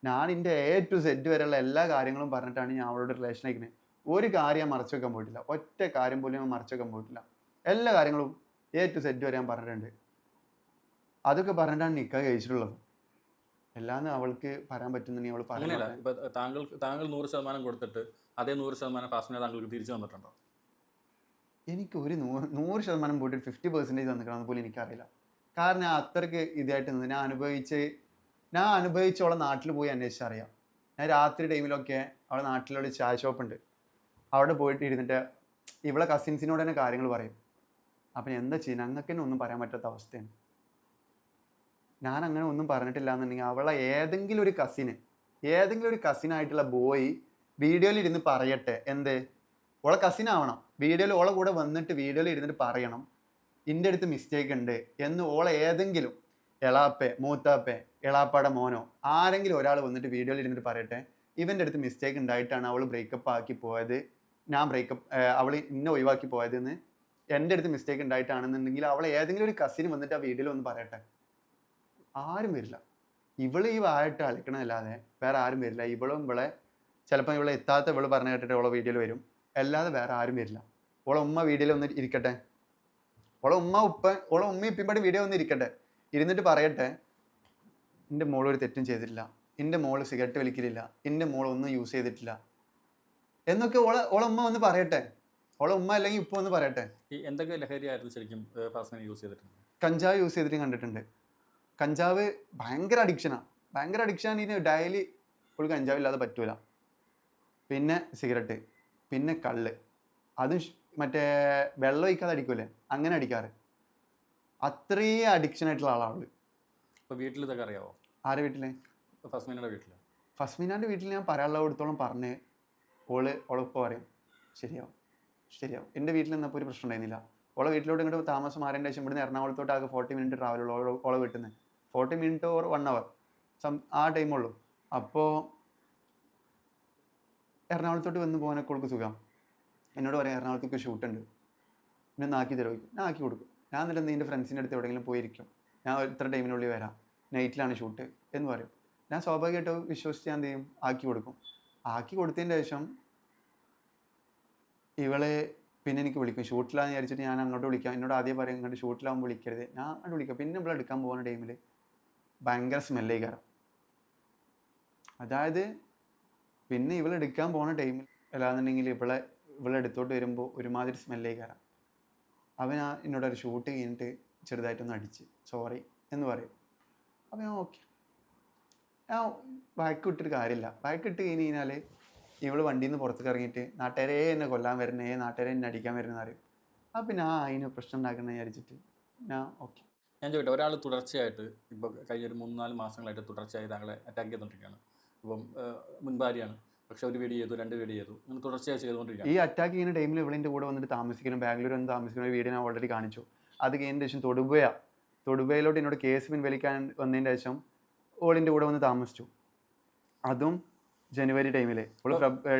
[SPEAKER 1] ഞാൻ എൻ്റെ A to Z വരെയുള്ള എല്ലാ കാര്യങ്ങളും പറഞ്ഞിട്ടാണ് ഞാൻ അവളോട് റിലേഷൻ അയക്കുന്നത്. ഒരു കാര്യം മറച്ചു വെക്കാൻ പോയിട്ടില്ല, ഒറ്റ കാര്യം പോലും ഞാൻ മറച്ചു വെക്കാൻ പോയിട്ടില്ല. എല്ലാ കാര്യങ്ങളും ടു സെറ്റ് വരെ ഞാൻ പറഞ്ഞിട്ടുണ്ട്. അതൊക്കെ പറഞ്ഞിട്ടാണ് നിക്കാഹ് കഴിച്ചിട്ടുള്ളത്. എല്ലാന്ന് അവൾക്ക് പറയാൻ പറ്റുന്നുണ്ടെങ്കിൽ അവൾ
[SPEAKER 2] അങ്ങനെയല്ല.
[SPEAKER 1] പറയാൻ.
[SPEAKER 2] ഇപ്പൊ താങ്കൾ 100% കൊടുത്തിട്ട് അതേ 100% ഫാസ്മിന താങ്കൾക്ക് തിരിച്ചു തന്നിട്ടുണ്ടോ?
[SPEAKER 1] എനിക്ക് ഒരു 100% പോയിട്ട് 50% തന്നിക്കണമെന്ന് പോലും എനിക്കറിയില്ല. കാരണം ഞാൻ അത്രയ്ക്ക് ഇതായിട്ട് നിന്ന് ഞാൻ അനുഭവിച്ചോളെ നാട്ടിൽ പോയി അന്വേഷിച്ചറിയാം. ഞാൻ രാത്രി ടൈമിലൊക്കെ അവളെ നാട്ടിലൊരു ചായ ഷോപ്പുണ്ട്, അവിടെ പോയിട്ട് ഇരുന്നിട്ട് ഇവളെ കസിൻസിനോട് തന്നെ കാര്യങ്ങൾ പറയും. അപ്പം എന്താ ചെയ്യുക, ഞങ്ങൾക്ക് തന്നെ ഒന്നും പറയാൻ പറ്റാത്ത അവസ്ഥയാണ്. ഞാൻ അങ്ങനെ ഒന്നും പറഞ്ഞിട്ടില്ല എന്നുണ്ടെങ്കിൽ അവളെ ഏതെങ്കിലും ഒരു കസിനായിട്ടുള്ള ബോയ് വീഡിയോയിൽ ഇരുന്ന് പറയട്ടെ. ഓളെ കസിനാവണം, വീഡിയോയിൽ ഓളെ കൂടെ വന്നിട്ട് വീഡിയോയിൽ ഇരുന്നിട്ട് പറയണം ഇൻ്റെ അടുത്ത് മിസ്റ്റേക്ക് ഉണ്ട് എന്ന്. ഓളെ ഏതെങ്കിലും എളാപ്പേ, മൂത്താപ്പേ, എളാപ്പാടെ മോനോ ആരെങ്കിലും ഒരാൾ വന്നിട്ട് വീഡിയോയിൽ ഇരുന്നിട്ട് പറയട്ടെ ഇവൻ്റെ അടുത്ത് മിസ്റ്റേക്ക് ഉണ്ടായിട്ടാണ് അവൾ ബ്രേക്കപ്പ് ആക്കി പോയത്, അവൾ ഇന്നെ ഒഴിവാക്കി പോയതെന്ന് എൻ്റെ അടുത്ത് മിസ്റ്റേക്ക് ഉണ്ടായിട്ടാണെന്നുണ്ടെങ്കിൽ അവളെ ഏതെങ്കിലും ഒരു കസിന് വന്നിട്ട് ആ വീഡിയോയിൽ ഒന്ന് പറയട്ടെ. ആരും വരില്ല. ഇവള് ഈ വായിട്ട് അളിക്കണമല്ലാതെ വേറെ ആരും വരില്ല. ഇവളെ ചിലപ്പോൾ ഇവളെ എത്താത്ത ഇവള് പറഞ്ഞു കേട്ടിട്ട് ഓളെ വീഡിയോയിൽ വരും, അല്ലാതെ വേറെ ആരും വരില്ല. ഓളെ ഉമ്മ വീഡിയോയിൽ ഒന്ന് ഇരിക്കട്ടെ, ഓളെ ഉമ്മ ഇപ്പിമ്പടി വീഡിയോ ഒന്ന് ഇരിക്കട്ടെ, ഇരുന്നിട്ട് പറയട്ടെ എൻ്റെ മോളൊരു തെറ്റും ചെയ്തിട്ടില്ല, എൻ്റെ മോള് സിഗരറ്റ് വലിക്കലില്ല, എൻ്റെ മോൾ ഒന്നും യൂസ് ചെയ്തിട്ടില്ല എന്നൊക്കെ ഓളെ ഉമ്മ ഒന്ന് പറയട്ടെ. ഓളെ ഉമ്മ അല്ലെങ്കിൽ ഉപ്പ ഒന്ന് പറയട്ടെ.
[SPEAKER 2] ഈ എന്തൊക്കെ ലഹരിയായിരുന്നു ശരിക്കും ഫാസ്മിന യൂസ് ചെയ്തിട്ടുണ്ട്?
[SPEAKER 1] കഞ്ചാവ് യൂസ് ചെയ്തിട്ട് കണ്ടിട്ടുണ്ട്. കഞ്ചാവ് ഭയങ്കര അഡിക്ഷനാണ്. ഇതിന് ഡെയിലി ഫുൾ കഞ്ചാവ് ഇല്ലാതെ പറ്റൂല. പിന്നെ സിഗരറ്റ്, പിന്നെ കള്ള്, അതും മറ്റേ വെള്ളം ഒഴിക്കാതെ അടിക്കൂലേ, അങ്ങനെ അടിക്കാറ്. അത്രയും അഡിക്ഷൻ ആയിട്ടുള്ള ആളാണ്.
[SPEAKER 2] ഇപ്പോൾ വീട്ടിൽ ഇതൊക്കെ അറിയാവോ?
[SPEAKER 1] ആരെ വീട്ടിലെ?
[SPEAKER 2] ഫസ്മീനയുടെ വീട്ടിൽ.
[SPEAKER 1] ഫസ്മീനാൻ്റെ വീട്ടിൽ ഞാൻ പറയാനുള്ളടത്തോളം പറഞ്ഞ് ഓളിപ്പോൾ പറയും ശരിയാവും. എൻ്റെ വീട്ടിൽ നിന്നപ്പോൾ ഒരു പ്രശ്നം ഉണ്ടായിരുന്നില്ല. ഓളെ വീട്ടിലോട്ട് ഇങ്ങോട്ട് താമസം മാറേണ്ട ശേഷം ഇവിടുന്ന് എറണാകുളത്തോട്ട് ആകെ 40 മിനിറ്റ് ട്രാവലുള്ളൂ ഓളെ വീട്ടിൽ നിന്ന്. 40 മിനിറ്റ് ഓർ 1 hour ആ ടൈമുള്ളൂ. അപ്പോൾ എറണാകുളത്തോട്ട് വന്ന് പോകാനൊക്കെ ഓൾക്ക് സുഖം. എന്നോട് പറയാം എറണാകുളത്തേക്ക് ഷൂട്ടുണ്ട്, പിന്നെ ഒന്ന് ആക്കി തരുമോ? ഞാൻ ആക്കി കൊടുക്കും. ഞാൻ എന്നിട്ട് നിൻ്റെ ഫ്രണ്ട്സിൻ്റെ അടുത്ത് എവിടെയെങ്കിലും പോയിരിക്കും, ഞാൻ ഇത്ര ടൈമിനുള്ളിൽ വരാം, നൈറ്റിലാണ് ഷൂട്ട് എന്ന് പറയും. ഞാൻ സ്വാഭാവികമായിട്ടും വിശ്വസിച്ച് ഞാൻ എന്ത് ചെയ്യും, ആക്കി കൊടുക്കും. ആക്കി കൊടുത്തതിൻ്റെ ശേഷം ഇവളെ പിന്നെ എനിക്ക് വിളിക്കും. ഷൂട്ടിലാന്ന് വിചാരിച്ചിട്ട് ഞാൻ അങ്ങോട്ട് വിളിക്കാം. എന്നോട് ആദ്യം പറയും ഇങ്ങോട്ട് ഷൂട്ടിലാകുമ്പോൾ വിളിക്കരുത്, ഞാൻ അങ്ങോട്ട് വിളിക്കാം. പിന്നെ ഇവിടെ എടുക്കാൻ പോകുന്ന ടൈമിൽ ഭയങ്കര സ്മെല്ല് കയറും. അതായത് പിന്നെ ഇവളെടുക്കാൻ പോകുന്ന ടൈമിൽ അല്ലാന്നുണ്ടെങ്കിൽ ഇവളെ എടുത്തോട്ട് വരുമ്പോൾ ഒരുമാതിരി സ്മെല്ല് കയറാം. അവൻ എന്നോട് ഒരു ഷൂട്ട് കഴിഞ്ഞിട്ട് ചെറുതായിട്ടൊന്ന് അടിച്ച് സോറി എന്ന് പറയും. അപ്പോൾ ഞാൻ ഓക്കെ, ഞാൻ വഴക്കിട്ടൊരു കാര്യമില്ല. വഴക്കിട്ട് കഴിഞ്ഞാൽ ഇവള് വണ്ടിയിൽ നിന്ന് പുറത്തേക്ക് ഇറങ്ങിയിട്ട് നാട്ടുകാരെ എന്നെ കൊല്ലാൻ വരുന്നേ, നാട്ടുകാരെ എന്നെ അടിക്കാൻ വരുന്നതെന്ന് അറിയും. അപ്പം ഞാൻ അതിന് പ്രശ്നം ഉണ്ടാക്കണമെന്ന് വിചാരിച്ചിട്ട് ഞാൻ ഓക്കെ.
[SPEAKER 2] ഞാൻ ചോദിക്കട്ടെ, ഒരാൾ തുടർച്ചയായിട്ട് ഇപ്പോൾ കഴിഞ്ഞൊരു 3-4 മാസങ്ങളായിട്ട് തുടർച്ചയായി താങ്കളെ അറ്റാക്ക് ചെയ്തുകൊണ്ടിരിക്കുകയാണ്. ഇപ്പം മുൻഭാര്യയാണ്, പക്ഷെ ഒരു വീഡിയോ ചെയ്തു, 2 വീഡിയോ ചെയ്തു, അങ്ങനെ തുടർച്ചയായി ചെയ്തുകൊണ്ടിരിക്കുകയാണ്.
[SPEAKER 1] ഈ അറ്റാക്ക് ചെയ്യുന്ന ടൈമിൽ ഇവളിൻ്റെ കൂടെ വന്നിട്ട് താമസിക്കണം, ബാംഗ്ലൂർ വന്ന് താമസിക്കുന്ന വീഡിയോ ഞാൻ ഓൾറെഡി കാണിച്ചു. അത് കഴിഞ്ഞതിന് ശേഷം തൊടുപുഴയിലോട്ട് എന്നോട് കേസ് പിൻവലിക്കാൻ വന്നതിൻ്റെ ശേഷം ഓളിൻ്റെ കൂടെ വന്ന് താമസിച്ചു. അതും ജനുവരി ടൈമിൽ.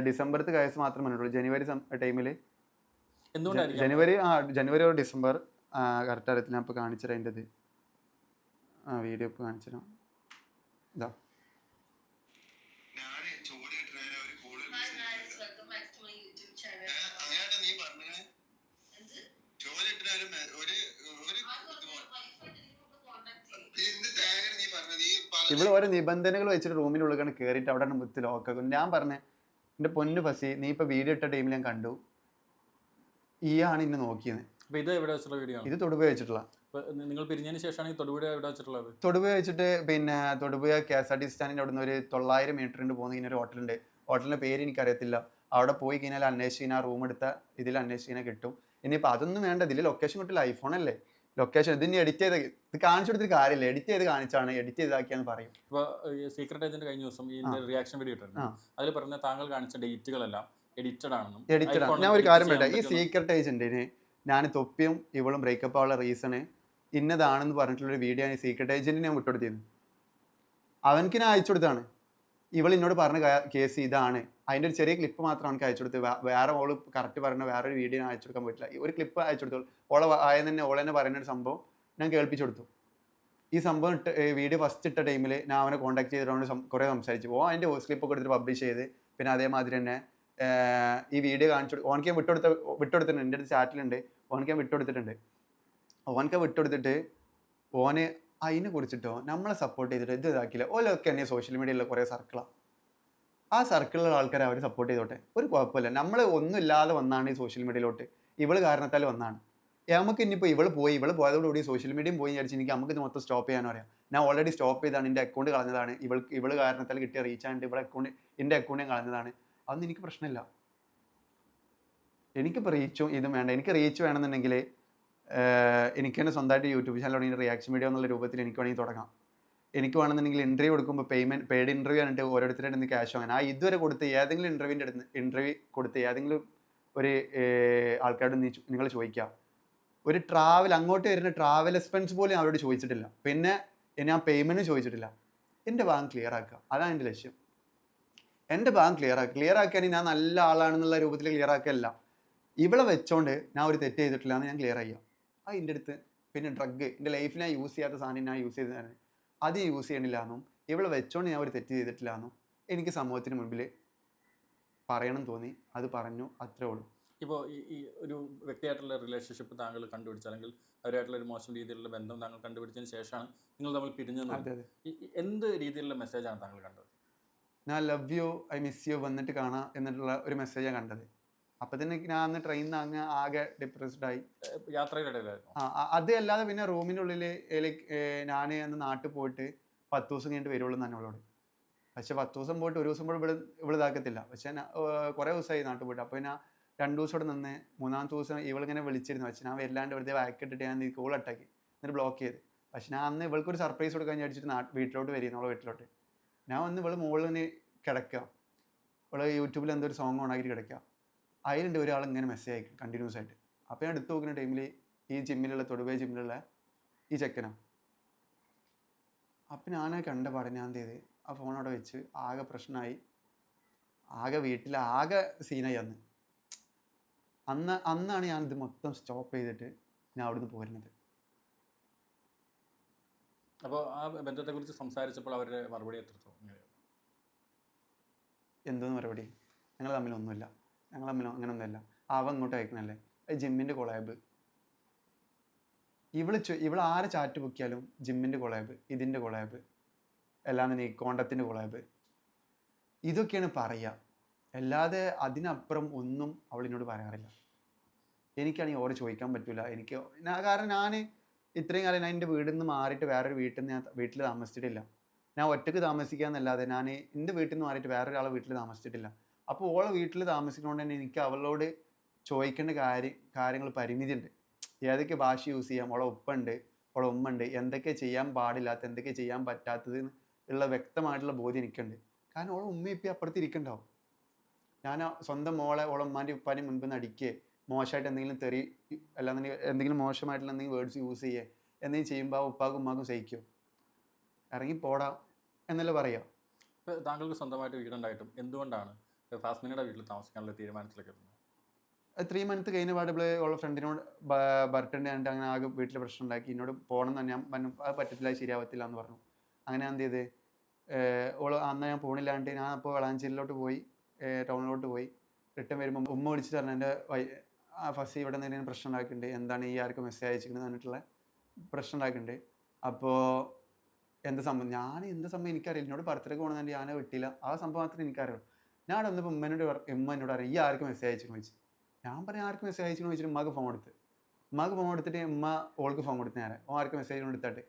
[SPEAKER 1] ഡിസംബറത്തെ കേസ് മാത്രം പറഞ്ഞിട്ടുള്ളൂ. ജനുവരി ടൈമിൽ, ജനുവരി ഒരു ഡിസംബർ കറക്റ്റ് അറിയത്തില്ല. ഞാൻ ഇപ്പോൾ കാണിച്ചത് അതിൻ്റെത് വീഡിയോ ഇപ്പോൾ കാണിച്ചിരാം. ഇതാ ഇവിടെ ഓരോ നിബന്ധനകൾ വെച്ചിട്ട് റൂമിനുള്ളിൽ കയറിയിട്ട് അവിടെ മുത്ത് ലോക്കാക്കും. ഞാൻ പറഞ്ഞേ എൻ്റെ പൊന്നു ഫസി, നീ ഇപ്പോൾ വീഡിയോ ഇട്ട ടൈമിൽ ഞാൻ കണ്ടു ഈയാണ് ഇന്നെ നോക്കിയത്.
[SPEAKER 2] ഇത് എവിടെ വെച്ചിട്ടുള്ള വീഡിയോ?
[SPEAKER 1] ഇത് തൊടുപുഴ വെച്ചിട്ടുള്ള.
[SPEAKER 2] നിങ്ങൾ പിരിഞ്ഞതിന് ശേഷമാണ് ഈ തൊടുപുഴ എവിടെ വെച്ചിട്ടുള്ളത്?
[SPEAKER 1] തൊടുപുഴ വെച്ചിട്ട് പിന്നെ തൊടുപുഴ KSRTC സ്റ്റാൻഡിൻ്റെ അവിടെ നിന്ന് ഒരു 900 മീറ്റർ പോകുന്ന ഇങ്ങനെ ഒരു ഹോട്ടലുണ്ട്. ഹോട്ടലിൻ്റെ പേര് എനിക്കറിയത്തില്ല. അവിടെ പോയി കഴിഞ്ഞാൽ അന്വേഷിച്ച് കഴിഞ്ഞാൽ റൂം എടുത്ത ഇതിൽ അന്വേഷിച്ച് കഴിഞ്ഞാൽ കിട്ടും. ഇനിയിപ്പോൾ അതൊന്നും വേണ്ട, ഇതിൽ ലൊക്കേഷൻ കിട്ടില്ല. ഐഫോണല്ലേ ലൊക്കേഷൻ. ഇതിന് എഡിറ്റ് ചെയ്ത് ഇത് കാണിച്ചു കൊടുത്തിട്ട് കാര്യമില്ല, എഡിറ്റ് ചെയ്ത് കാണിച്ചാണ്, എഡിറ്റ് ചെയ്താക്കിയാന്ന് പറയും.
[SPEAKER 2] ഇപ്പോൾ സീക്രട്ട് ഏജന്റ് കഴിഞ്ഞ ദിവസം ഈ റിയാക്ഷൻ വീഡിയോ ഇട്ടിരുന്നു. അതിൽ പറഞ്ഞ താങ്കൾ കാണിച്ച ഡേറ്റുകളെല്ലാം എഡിറ്റഡ് ആണെന്നും.
[SPEAKER 1] ഞാൻ ഒരു കാര്യം പറയട്ടെ, ഈ സീക്രട്ട് ഏജന്റിന് ഞാൻ തൊപ്പിയും ഇവളും ബ്രേക്കപ്പ് ആവുള്ള റീസണ് ഇന്നതാണെന്ന് പറഞ്ഞിട്ടുള്ളൊരു വീഡിയോ ഞാൻ സീക്രട്ട് ഏജന്റിന് ഞാൻ വിട്ടുകൊടുത്തിരുന്നു. അവനക്ക് ഞാൻ അയച്ചു കൊടുത്താണ്. ഇവൾ എന്നോട് പറഞ്ഞ കേസ് ഇതാണ്, അതിൻ്റെ ഒരു ചെറിയ ക്ലിപ്പ് മാത്രം അവനക്ക് അയച്ചു കൊടുത്ത്. വേറെ ഓള് കറക്റ്റ് പറയുന്ന വേറൊരു വീഡിയോ ഞാൻ അയച്ചു കൊടുക്കാൻ പറ്റില്ല. ഒരു ക്ലിപ്പ് അയച്ചു കൊടുത്തു. ഓളെ തന്നെ പറയുന്ന ഒരു സംഭവം ഞാൻ കേൾപ്പിച്ചു കൊടുത്തു. ഈ സംഭവം വീഡിയോ ഫസ്റ്റ് ഇട്ട ടൈമിൽ ഞാൻ അവനെ കോൺടാക്ട് ചെയ്തിട്ട് കുറേ സംസാരിച്ചു. അതിൻ്റെ വോയിസ് ക്ലിപ്പൊക്കെ എടുത്തിട്ട് പബ്ലിഷ് ചെയ്ത്, പിന്നെ അതേമാതിരി തന്നെ ഈ വീഡിയോ കാണിച്ചു ഓനക്ക് ഞാൻ വിട്ടുകൊടുത്തിട്ടുണ്ട്. എൻ്റെ അടുത്ത് ചാറ്റിലുണ്ട്, ഓനക്ക് ഞാൻ വിട്ടുകൊടുത്തിട്ടുണ്ട്. ഓനൊക്കെ വിട്ടുകൊടുത്തിട്ട് ഓന് അതിനെ കുറിച്ചിട്ടോ നമ്മളെ സപ്പോർട്ട് ചെയ്തിട്ട് ഇത് ഇതാക്കില്ല. ഓലൊക്കെ തന്നെ സോഷ്യൽ മീഡിയയിലുള്ള കുറേ സർക്കിളാണ്. ആ സർക്കിളിലുള്ള ആൾക്കാരെ അവർ സപ്പോർട്ട് ചെയ്തോട്ടെ, ഒരു കുഴപ്പമില്ല. നമ്മൾ ഒന്നും ഇല്ലാതെ വന്നാണ് ഈ സോഷ്യൽ മീഡിയയിലോട്ട്, ഇവള് കാരണത്താൽ വന്നാണ്. നമുക്ക് ഇനിയിപ്പോൾ ഇവള് പോയതോടുകൂടി സോഷ്യൽ മീഡിയയും പോയി വിചാരിച്ച് എനിക്ക് നമുക്ക് ഇത് മൊത്തം സ്റ്റോപ്പ് ചെയ്യാനോ അറിയാം. ഞാൻ ഓൾറെഡി സ്റ്റോപ്പ് ചെയ്താണ്, എൻ്റെ അക്കൗണ്ട് കളഞ്ഞതാണ്. ഇവള് കാരണത്താൽ കിട്ടിയ റീച്ചായിട്ട് എൻ്റെ അക്കൗണ്ട് ഞാൻ കളഞ്ഞതാണ്. അതൊന്നും എനിക്ക് പ്രശ്നമില്ല. എനിക്കിപ്പോൾ റീച്ചും ഇതും വേണ്ട. എനിക്ക് റീച്ച് വേണമെന്നുണ്ടെങ്കിൽ എനിക്ക് തന്നെ സ്വന്തമായിട്ട് യൂട്യൂബ് ചാനൽ തുടങ്ങി റിയാക്ഷൻ വീഡിയോ എന്നുള്ള രൂപത്തിൽ എനിക്ക് വേണമെങ്കിൽ തുടങ്ങാം. എനിക്ക് വേണമെന്നുണ്ടെങ്കിൽ ഇൻ്റർവ്യൂ കൊടുക്കുമ്പോൾ പെയ്ഡ് ഇൻ്റർവ്യൂ ആയിട്ട് ഓരോരുത്തരുടെ അടുത്ത് ക്യാഷ് വാങ്ങാൻ. ആ ഇതുവരെ കൊടുത്ത് ഏതെങ്കിലും ഇൻ്റർവ്യൂ കൊടുത്ത് ഏതെങ്കിലും ഒരു ആൾക്കാരോട് നിങ്ങൾ ചോദിക്കുക. ഒരു അങ്ങോട്ട് വരുന്ന ട്രാവൽ എക്സ്പെൻസ് പോലും അവരോട് ചോദിച്ചിട്ടില്ല. പിന്നെ ഞാൻ പേയ്മെൻറ്റ് ചോദിച്ചിട്ടില്ല. എൻ്റെ ബാങ്ക് ക്ലിയർ ആക്കുക, അതാണ് എൻ്റെ ലക്ഷ്യം. എൻ്റെ ബാങ്ക് ക്ലിയർ ആക്കിയാൽ ഞാൻ നല്ല ആളാണെന്നുള്ള രൂപത്തിൽ ക്ലിയർ ആക്കുകയല്ല. ഇവിടെ വെച്ചോണ്ട് ഞാൻ ഒരു തെറ്റ് ചെയ്തിട്ടില്ല എന്ന് ഞാൻ ക്ലിയർ ചെയ്യാം. എൻ്റെ അടുത്ത് പിന്നെ ഡ്രഗ് എൻ്റെ ലൈഫിൽ ഞാൻ യൂസ് ചെയ്യാത്ത സാധനം ഞാൻ യൂസ് ചെയ്തതാണ്, അത് യൂസ് ചെയ്യണില്ല എന്നും ഇവിടെ വെച്ചോണ്ട് ഞാൻ ഒരു തെറ്റ് ചെയ്തിട്ടില്ല എന്നും എനിക്ക് സമൂഹത്തിന് മുൻപിൽ പറയണം തോന്നി. അത് പറഞ്ഞു, അത്രേ ഉള്ളൂ.
[SPEAKER 2] ഇപ്പോൾ ഈ ഒരു വ്യക്തിയായിട്ടുള്ള റിലേഷൻഷിപ്പ് താങ്കൾ കണ്ടുപിടിച്ച, അല്ലെങ്കിൽ അവരുമായിട്ടുള്ള ഒരു മോശം രീതിയിലുള്ള ബന്ധം താങ്കൾ കണ്ടുപിടിച്ചതിന് ശേഷമാണ് നിങ്ങൾ തമ്മിൽ പിരിഞ്ഞത്. എന്ത് രീതിയിലുള്ള മെസ്സേജാണ് താങ്കൾ കണ്ടത്?
[SPEAKER 1] ഞാൻ love you, I miss you, വന്നിട്ട് കാണാം എന്നിട്ടുള്ള ഒരു മെസ്സേജാണ് കണ്ടത്. അപ്പം തന്നെ ഞാൻ അന്ന് ട്രെയിനിൽ നിന്ന് അങ്ങ് ആകെ ഡിപ്രസ്ഡ് ആയി.
[SPEAKER 2] യാത്രയിലിടയിലായിരുന്നു
[SPEAKER 1] അത് അല്ലാതെ പിന്നെ റൂമിൻ്റെ ഉള്ളിൽ ഞാൻ അന്ന് നാട്ടിൽ പോയിട്ട് 10 ദിവസം കഴിഞ്ഞിട്ട് വരുള്ളൂ എന്ന് അവളോട്. പക്ഷെ 10 ദിവസം പോയിട്ട് ഒരു ദിവസം പോലും ഇവിടെ ഇതാക്കത്തില്ല. പക്ഷെ കുറേ ദിവസമായി നാട്ടിൽ പോയിട്ട്. അപ്പോൾ ഞാൻ 2 ദിവസം ഇവിടെ നിന്ന് 3-ാമത്തെ ദിവസം ഇവളിങ്ങനെ വിളിച്ചിരുന്നു. പക്ഷെ ഞാൻ വരില്ലാണ്ട് വെറുതെ വാക്കിട്ടിട്ട് ഞാൻ കോൾ അറ്റാക്കി എന്നിട്ട് ബ്ലോക്ക് ചെയ്ത്. പക്ഷെ ഞാൻ അന്ന് ഇവൾക്കൊരു സർപ്രൈസ് കൊടുക്കാൻ വിചാരിച്ചിട്ട് വീട്ടിലോട്ട് വരികയാണ്, അവളെ വീട്ടിലോട്ട്. ഞാൻ വന്ന് ഇവള് മുകളിൽ കിടക്കുക, ഇവള് യൂട്യൂബിൽ എന്തോ ഒരു സോങ് ഓണാക്കിയിട്ട് കിടക്കുക. അതിലുണ്ട് ഒരാൾ ഇങ്ങനെ മെസ്സേജ് അയക്കും കണ്ടിന്യൂസ് ആയിട്ട്. അപ്പോൾ ഞാൻ എടുത്ത് നോക്കുന്ന ടൈമിൽ ഈ തൊടുപുഴ ജിമ്മിലുള്ള ഈ ചെക്കനാണ്. അപ്പം ഞാൻ കണ്ട പാടെ ഞാൻ എന്ത് ചെയ്ത് ആ ഫോൺ അവിടെ വെച്ച് ആകെ പ്രശ്നമായി, ആകെ വീട്ടിൽ ആകെ സീനായി. അന്നാണ് ഞാനിത് മൊത്തം സ്റ്റോപ്പ് ചെയ്തിട്ട് ഞാൻ അവിടുന്ന് പോരുന്നത്.
[SPEAKER 2] അപ്പോൾ ആ ബന്ധത്തെക്കുറിച്ച് സംസാരിച്ചപ്പോൾ അവരുടെ മറുപടി
[SPEAKER 1] എന്തോന്ന് മറുപടി? ഞങ്ങൾ തമ്മിലൊന്നുമില്ല, ഞങ്ങൾ തമ്മിൽ അങ്ങനെയൊന്നുമില്ല. അവ ഇങ്ങോട്ട് അയക്കണല്ലേ, ജിമ്മിൻ്റെ കൊളാബ്. ഇവൾ ആരെ ചാറ്റ് ബുക്കിയാലും ജിമ്മിൻ്റെ കൊളാബ്, ഇതിൻ്റെ കൊളാബ്, എല്ലാം തന്നെ കോണ്ടത്തിൻ്റെ കൊളാബ്, ഇതൊക്കെയാണ് പറയുക. അല്ലാതെ അതിനപ്പുറം ഒന്നും അവളിനോട് പറയാറില്ല. എനിക്കാണെങ്കിൽ ഓരോ ചോദിക്കാൻ പറ്റില്ല. കാരണം ഞാൻ ഇത്രയും കാലം ഞാൻ എൻ്റെ വീട്ടിൽ നിന്ന് മാറിയിട്ട് വേറൊരു വീട്ടിൽ താമസിച്ചിട്ടില്ല. ഞാൻ ഒറ്റയ്ക്ക് താമസിക്കാന്നല്ലാതെ ഞാൻ എൻ്റെ വീട്ടിൽ നിന്ന് മാറിയിട്ട് വേറൊരാളെ വീട്ടിൽ താമസിച്ചിട്ടില്ല. അപ്പോൾ ഓളെ വീട്ടിൽ താമസിക്കുന്നതുകൊണ്ട് തന്നെ എനിക്ക് അവളോട് ചോദിക്കേണ്ട കാര്യങ്ങൾ പരിമിതിയുണ്ട്. ഏതൊക്കെ ഭാഷ യൂസ് ചെയ്യാം, ഓളെ ഉപ്പുണ്ട്, ഓളെ ഉമ്മ ഉണ്ട്, എന്തൊക്കെ ചെയ്യാൻ പാടില്ലാത്ത, എന്തൊക്കെ ചെയ്യാൻ പറ്റാത്തത് ഉള്ള വ്യക്തമായിട്ടുള്ള ബോധ്യം എനിക്കുണ്ട്. കാരണം ഓളെ ഉമ്മ ഇപ്പം അപ്പുറത്ത് ഇരിക്കണ്ടാവും. ഞാൻ സ്വന്തം ഓളെ ഉമ്മാൻ്റെ ഉപ്പാൻ്റെ മുൻപിൽ നിന്ന് അടിക്കുക, മോശമായിട്ട് എന്തെങ്കിലും അല്ലാതെ എന്തെങ്കിലും മോശമായിട്ടുള്ള എന്തെങ്കിലും വേർഡ്സ് യൂസ് ചെയ്യുക എന്തെങ്കിലും ചെയ്യുമ്പോൾ ആ ഉപ്പാക്കും ഉമ്മാക്കും സഹിക്കും, ഇറങ്ങി പോടാ എന്നല്ല പറയുക.
[SPEAKER 2] ഇപ്പോൾ താങ്കൾക്ക് സ്വന്തമായിട്ട് വീടുണ്ടായിട്ടും എന്തുകൊണ്ടാണ് ഫാസ്മിനയുടെ വീട്ടിൽ താമസിക്കാനുള്ള തീരുമാനത്തിലേക്ക് എത്തുന്നത്?
[SPEAKER 1] 3 മന്ത് കഴിഞ്ഞ പാട് ഉള്ള ഫ്രണ്ടിനോട് ബർത്ത്ഡേ ആയിട്ട് അങ്ങനെ ആകെ വീട്ടിൽ പ്രശ്നം ഉണ്ടാക്കി. എന്നോട് പോകണം എന്ന് ഞാൻ പറഞ്ഞു, അത് പറ്റത്തില്ല, ശരിയാവത്തില്ല എന്ന് പറഞ്ഞു. അങ്ങനെ എന്ത് ചെയ്ത് അന്ന് ഞാൻ പോണില്ലാണ്ട് ഞാൻ അപ്പോൾ വളാഞ്ചേരിയിലോട്ട് പോയി, ടൗണിലോട്ട് പോയി. റിട്ടേൺ വരുമ്പോൾ ഉമ്മ വിളിച്ചിട്ട് പറഞ്ഞു എൻ്റെ ഫസ്റ്റ് ഇവിടെ നിന്ന് പ്രശ്നം ഉണ്ടാക്കിയിട്ടുണ്ട്, എന്താണ് ഈ ആർക്ക് മെസ്സേജ് അയച്ചിരിക്കുന്നത് പറഞ്ഞിട്ടുള്ള പ്രശ്നം ഉണ്ടാക്കിയിട്ടുണ്ട്. അപ്പോൾ എന്ത് സംഭവം എനിക്കറിയില്ല. എന്നോട് ബർത്ത്ഡേക്ക് പോകണമെന്നുണ്ട്, ഞാൻ വിട്ടില്ല. ആ സംഭവം മാത്രമേ എനിക്കറിയുള്ളൂ. ഞാൻ വന്നപ്പോൾ ഉമ്മ എന്നോട് അറിയാം ഈ ആർക്ക് മെസ്സേജ് അയച്ചെന്ന് ചോദിച്ചു. ഞാൻ പറഞ്ഞു ആർക്ക് മെസ്സേജ് അയച്ചെന്ന് ചോദിച്ചിട്ട് ഉമ്മക്ക് ഫോൺ എടുത്തിട്ട് ഉമ്മ ഓൾക്ക് ഫോൺ കൊടുത്ത് നേരെ ആർക്ക് മെസ്സേജ് എടുത്തിട്ട്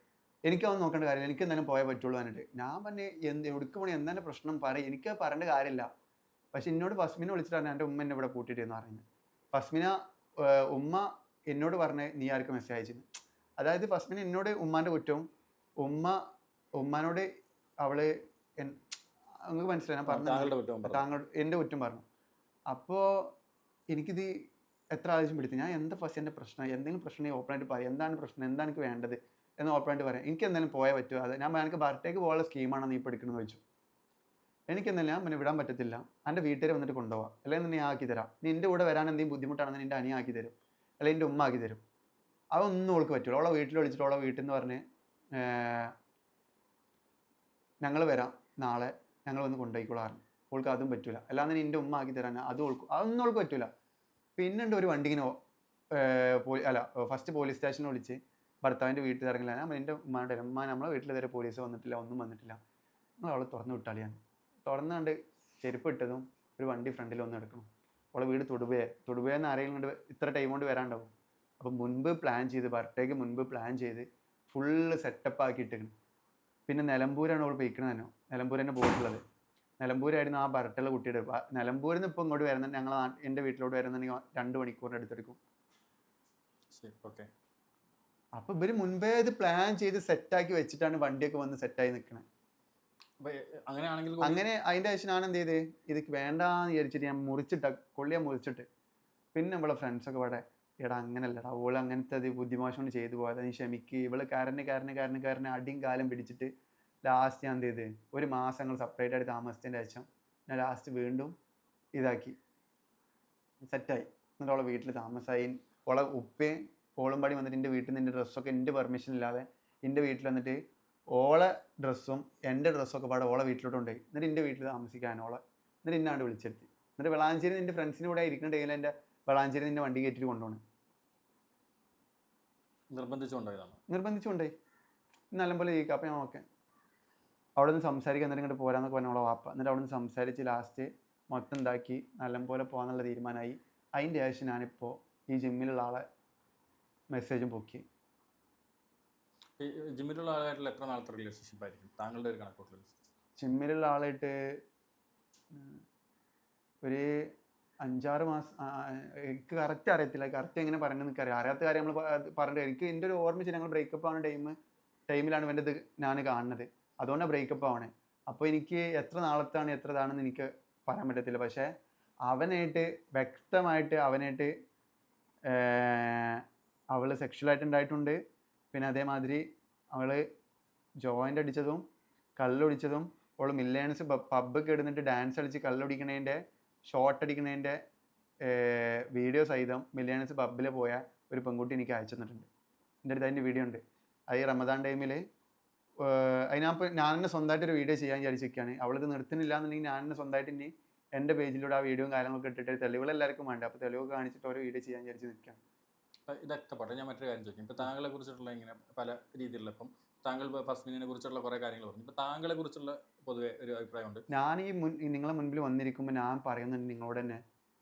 [SPEAKER 1] എനിക്കതൊന്നും നോക്കേണ്ട കാര്യമില്ല, എനിക്ക് എന്തായാലും പോയാൽ പറ്റുള്ളൂ എന്നിട്ട്. ഞാൻ പറഞ്ഞു എവിടേക്ക് പോകണം, എന്താണ് പ്രശ്നം പറയും, എനിക്ക് പറയേണ്ട കാര്യമില്ല. പക്ഷെ എന്നോട് ഫസ്മിനെ വിളിച്ചിട്ടാണ് എൻ്റെ ഉമ്മ എന്നെ ഇവിടെ കൂട്ടിയിട്ട് എന്ന് പറയുന്നത്. ഉമ്മ എന്നോട് പറഞ്ഞ് നീ ആർക്ക് മെസ്സേജ് അയച്ചെന്ന്. അതായത് ഫസ്മിന് എന്നോട് ഉമ്മാൻ്റെ കുറ്റവും ഉമ്മാനോട് അവള് നിങ്ങൾക്ക് മനസ്സിലായി ഞാൻ പറഞ്ഞു, എൻ്റെ കുറ്റം പറഞ്ഞു. അപ്പോൾ എനിക്കിത് എത്ര ആവശ്യം പിടിച്ചു. ഞാൻ എൻ്റെ പ്രശ്നം എന്തെങ്കിലും പ്രശ്നം ഓപ്പണായിട്ട് പറയാം, എന്താണ് പ്രശ്നം, എന്താണ് എനിക്ക് വേണ്ടത് എന്ന് ഓപ്പണായിട്ട് പറയാം. എനിക്ക് എന്തായാലും പോയാൽ പറ്റുമോ? അത് ഞാൻ എനിക്ക് ബർത്ത്ഡേക്ക് പോകാനുള്ള സ്കീമാണോ നീ ഇപ്പോൾ എടുക്കണമെന്ന് ചോദിച്ചു. എനിക്കെന്തായാലും ഞാൻ പിന്നെ വിടാൻ പറ്റത്തില്ല, എൻ്റെ വീട്ടുകാർ വന്നിട്ട് കൊണ്ടുപോകാം, അല്ലെങ്കിൽ നീ ആക്കി തരാം, നീ എൻ്റെ കൂടെ വരാൻ എന്തെങ്കിലും ബുദ്ധിമുട്ടാണെന്ന് എൻ്റെ അനിയ ആക്കി തരും, അല്ലെങ്കിൽ എൻ്റെ ഉമ്മ ആക്കി തരും. അതൊന്നും അവൾക്ക് പറ്റുള്ളൂ. അവളെ വീട്ടിൽ വിളിച്ചിട്ട് അവളെ വീട്ടിൽ നിന്ന് പറഞ്ഞ് ഞങ്ങൾ വരാം നാളെ, ഞങ്ങൾ വന്ന് കൊണ്ടുപോയിക്കോളാറുണ്ട്. അവൾക്ക് അതും പറ്റില്ല. അല്ലാതെ എൻ്റെ ഉമ്മ ആക്കി തരാൻ അതൊന്നും അവൾക്ക് പറ്റില്ല. പിന്നുണ്ട് ഒരു വണ്ടിക്കിനോ ഫസ്റ്റ് പോലീസ് സ്റ്റേഷനിൽ വിളിച്ച് ഭർത്താവിൻ്റെ വീട്ടിൽ ഇറങ്ങില്ല. ഞാൻ എൻ്റെ ഉമ്മാൻ്റെ ഉമ്മ നമ്മളെ വീട്ടിൽ ഇതുവരെ പോലീസ് വന്നിട്ടില്ല, ഒന്നും വന്നിട്ടില്ല, നിങ്ങൾ അവളെ തുറന്നു വിട്ടാളിയാണ്. തുറന്നുകൊണ്ട് ചെരുപ്പ് ഇട്ടതും ഒരു വണ്ടി ഫ്രണ്ടിൽ വന്ന് എടുക്കണം. അവളെ വീട് തൊടുപുഴയെന്ന് ആരെങ്കിലും കൊണ്ട് ഇത്ര ടൈം കൊണ്ട് വരാണ്ടാവും. അപ്പം മുൻപ് പ്ലാൻ ചെയ്ത്, ബർത്ത്ഡേക്ക് മുൻപ് പ്ലാൻ ചെയ്ത് ഫുള്ള് സെറ്റപ്പ് ആക്കിയിട്ടിരിക്കണം. പിന്നെ നിലമ്പൂരാണ് അവൾ പോയിക്കണത് തന്നെ, നിലമ്പൂർ തന്നെ പോയിട്ടുള്ളത്. നിലമ്പൂരായിരുന്നു ആ ബർത്തുള്ള കുട്ടിയുടെ. നിലമ്പൂരിൽ നിന്ന് ഇപ്പോൾ ഇങ്ങോട്ട് വരുന്നുണ്ട്, ഞങ്ങൾ എൻ്റെ വീട്ടിലോട്ട് വരുന്നുണ്ടെങ്കിൽ 2 മണിക്കൂറിൻ്റെ അടുത്തെടുക്കും. അപ്പോൾ ഇവർ മുൻപേ ഇത് പ്ലാൻ ചെയ്ത് സെറ്റാക്കി വെച്ചിട്ടാണ് വണ്ടിയൊക്കെ വന്ന് സെറ്റായി നിൽക്കണത്. അങ്ങനെ അതിൻ്റെ ശേഷം ഞാൻ എന്ത് ചെയ്ത്, ഇത് വേണ്ടാന്ന് വിചാരിച്ചിട്ട് ഞാൻ കൊള്ളിയാൻ മുറിച്ചിട്ട്. പിന്നെ നമ്മളെ ഫ്രണ്ട്സൊക്കെ ഇവിടെ, എടാ അങ്ങനല്ലടാ, ഓള് അങ്ങനത്തെ അത് ബുദ്ധിമോശം കൊണ്ട് ചെയ്തു പോയത്, നീ ക്ഷമിക്ക്. ഇവള് കാരനെ അടിയും കാലം പിടിച്ചിട്ട് ലാസ്റ്റ് ഞാൻ എന്ത് ചെയ്ത്, ഒരു മാസങ്ങൾ സെപ്പറേറ്റ് ആയിട്ട് താമസത്തിൻ്റെ ശേഷം ഞാൻ ലാസ്റ്റ് വീണ്ടും ഇതാക്കി സെറ്റായി. എന്നിട്ട് അവളെ വീട്ടിൽ താമസമായി. ഓളെ ഉപ്പയും ഓളും പാടി വന്നിട്ട് എൻ്റെ വീട്ടിൽ നിന്ന് എൻ്റെ ഡ്രസ്സൊക്കെ എൻ്റെ പെർമിഷൻ ഇല്ലാതെ എൻ്റെ വീട്ടിൽ വന്നിട്ട് ഓളെ ഡ്രസ്സും എൻ്റെ ഡ്രസ്സൊക്കെ പാടെ ഓളെ വീട്ടിലോട്ട് കൊണ്ടുപോയി. എന്നിട്ട് എൻ്റെ വീട്ടിൽ താമസിക്കാൻ ഓളെ, എന്നിട്ട് ഇന്നാണ്ട് വിളിച്ചെടുത്തി. എന്നിട്ട് വെളാഞ്ചേരി എൻ്റെ ഫ്രണ്ട്സിൻ്റെ കൂടെ ഇരിക്കുന്ന ടൈമിൽ എൻ്റെ വെളാഞ്ചേരി നിൻ്റെ വണ്ടി കയറ്റിട്ട് കൊണ്ടുപോകണം. നിർബന്ധിച്ചു കൊണ്ടുപോയി. നല്ലപോലെ ജീവിക്കുക. അപ്പം ഞാൻ ഓക്കെ, അവിടെ നിന്ന് സംസാരിക്കാൻ, എന്നിട്ട് ഇങ്ങോട്ട് പോരാന്നൊക്കെ പറഞ്ഞ ഓളെ വാപ്പ. എന്നിട്ട് അവിടെ നിന്ന് സംസാരിച്ച് ലാസ്റ്റ് മൊത്തം ഇതാക്കി നല്ലപോലെ പോകാന്നുള്ള തീരുമാനമായി. അതിൻ്റെ ശേഷം ഞാനിപ്പോൾ ഈ ജിമ്മിലുള്ള ആളെ മെസ്സേജും പൊക്കി.
[SPEAKER 2] ജിമ്മിലുള്ള ആളായിട്ടുള്ള എത്ര നാളത്തെ റിലേഷൻഷിപ്പ് ആയിരിക്കും താങ്കളുടെ ഒരു കണക്കൂട്ടൽ? ജിമ്മിലുള്ള
[SPEAKER 1] ആളായിട്ട് ഒരു 5-6 മാസം. എനിക്ക് കറക്റ്റ് അറിയത്തില്ല, കറക്റ്റ് എങ്ങനെ പറയണമെന്ന് എനിക്കറിയാം. അറിയാത്ത കാര്യം നമ്മൾ പറഞ്ഞിട്ട് എനിക്ക് എൻ്റെ ഒരു ഓർമ്മിച്ച് ഞങ്ങൾ ബ്രേക്കപ്പ് ആവുന്ന ടൈമിലാണ് ഇവൻ്റെ ഇത് ഞാൻ കാണുന്നത്. അതുകൊണ്ടാണ് ബ്രേക്കപ്പ് ആവണേ. അപ്പോൾ എനിക്ക് എത്ര നാളത്താണ് എത്ര ഇതാണെന്ന് എനിക്ക് പറയാൻ പറ്റത്തില്ല. പക്ഷേ അവനായിട്ട് വ്യക്തമായിട്ട് അവൾ സെക്ഷലായിട്ട് ഉണ്ടായിട്ടുണ്ട്. പിന്നെ അതേമാതിരി അവൾ ജോയിൻ്റ് അടിച്ചതും കള്ളൊടിച്ചതും, അവൾ മില്ലേൺസ് പബ്ബൊക്കെ ഇടുന്നിട്ട് ഡാൻസ് കളിച്ച് കള്ളൊടിക്കണതിൻ്റെ ഷോട്ട് അടിക്കണതിൻ്റെ വീഡിയോ സഹിതം മില്ലേൺസ് പബ്ബിൽ പോയ ഒരു പെൺകുട്ടി എനിക്ക് അയച്ചു തന്നിട്ടുണ്ട്. എൻ്റെ അടുത്ത് അതിൻ്റെ വീഡിയോ ഉണ്ട്. അത് ഈ റമദാൻ ടൈമിൽ അതിനപ്പോൾ ഞാൻ തന്നെ സ്വന്തമായിട്ടൊരു വീഡിയോ ചെയ്യാൻ വിചാരിച്ചിരിക്കുകയാണ്. അവളിത് നിർത്തുന്നില്ല എന്നുണ്ടെങ്കിൽ ഞാൻ തന്നെ സ്വന്തമായിട്ട് ഇനി എൻ്റെ പേജിലൂടെ ആ വീഡിയോയും കാര്യങ്ങളൊക്കെ ഇട്ടിട്ട് തെളിവുകൾ എല്ലാവർക്കും വേണ്ട, അപ്പോൾ തെളിവൊക്കെ കാണിച്ചിട്ട് ഓരോ വീഡിയോ ചെയ്യാൻ വിചാരിച്ച് നിൽക്കുകയാണ്.
[SPEAKER 2] ഇതൊക്കെ പോട്ടെ, ഞാൻ മറ്റൊരു കാര്യം ചോദിക്കും. ഇപ്പോൾ താങ്കളെ കുറിച്ചിട്ടുള്ള ഇങ്ങനെ പല രീതിയിലുള്ള, ഇപ്പം താങ്കൾ ഫസ്മിനെ കുറിച്ചുള്ള കുറേ കാര്യങ്ങൾ പറഞ്ഞു. ഇപ്പോൾ താങ്കളെ കുറിച്ചുള്ള പൊതുവെ ഒരു അഭിപ്രായമുണ്ട്.
[SPEAKER 1] ഞാൻ നിങ്ങളെ മുൻപിൽ വന്നിരിക്കുമ്പോൾ ഞാൻ പറയുന്നുണ്ട് നിങ്ങളോട് തന്നെ,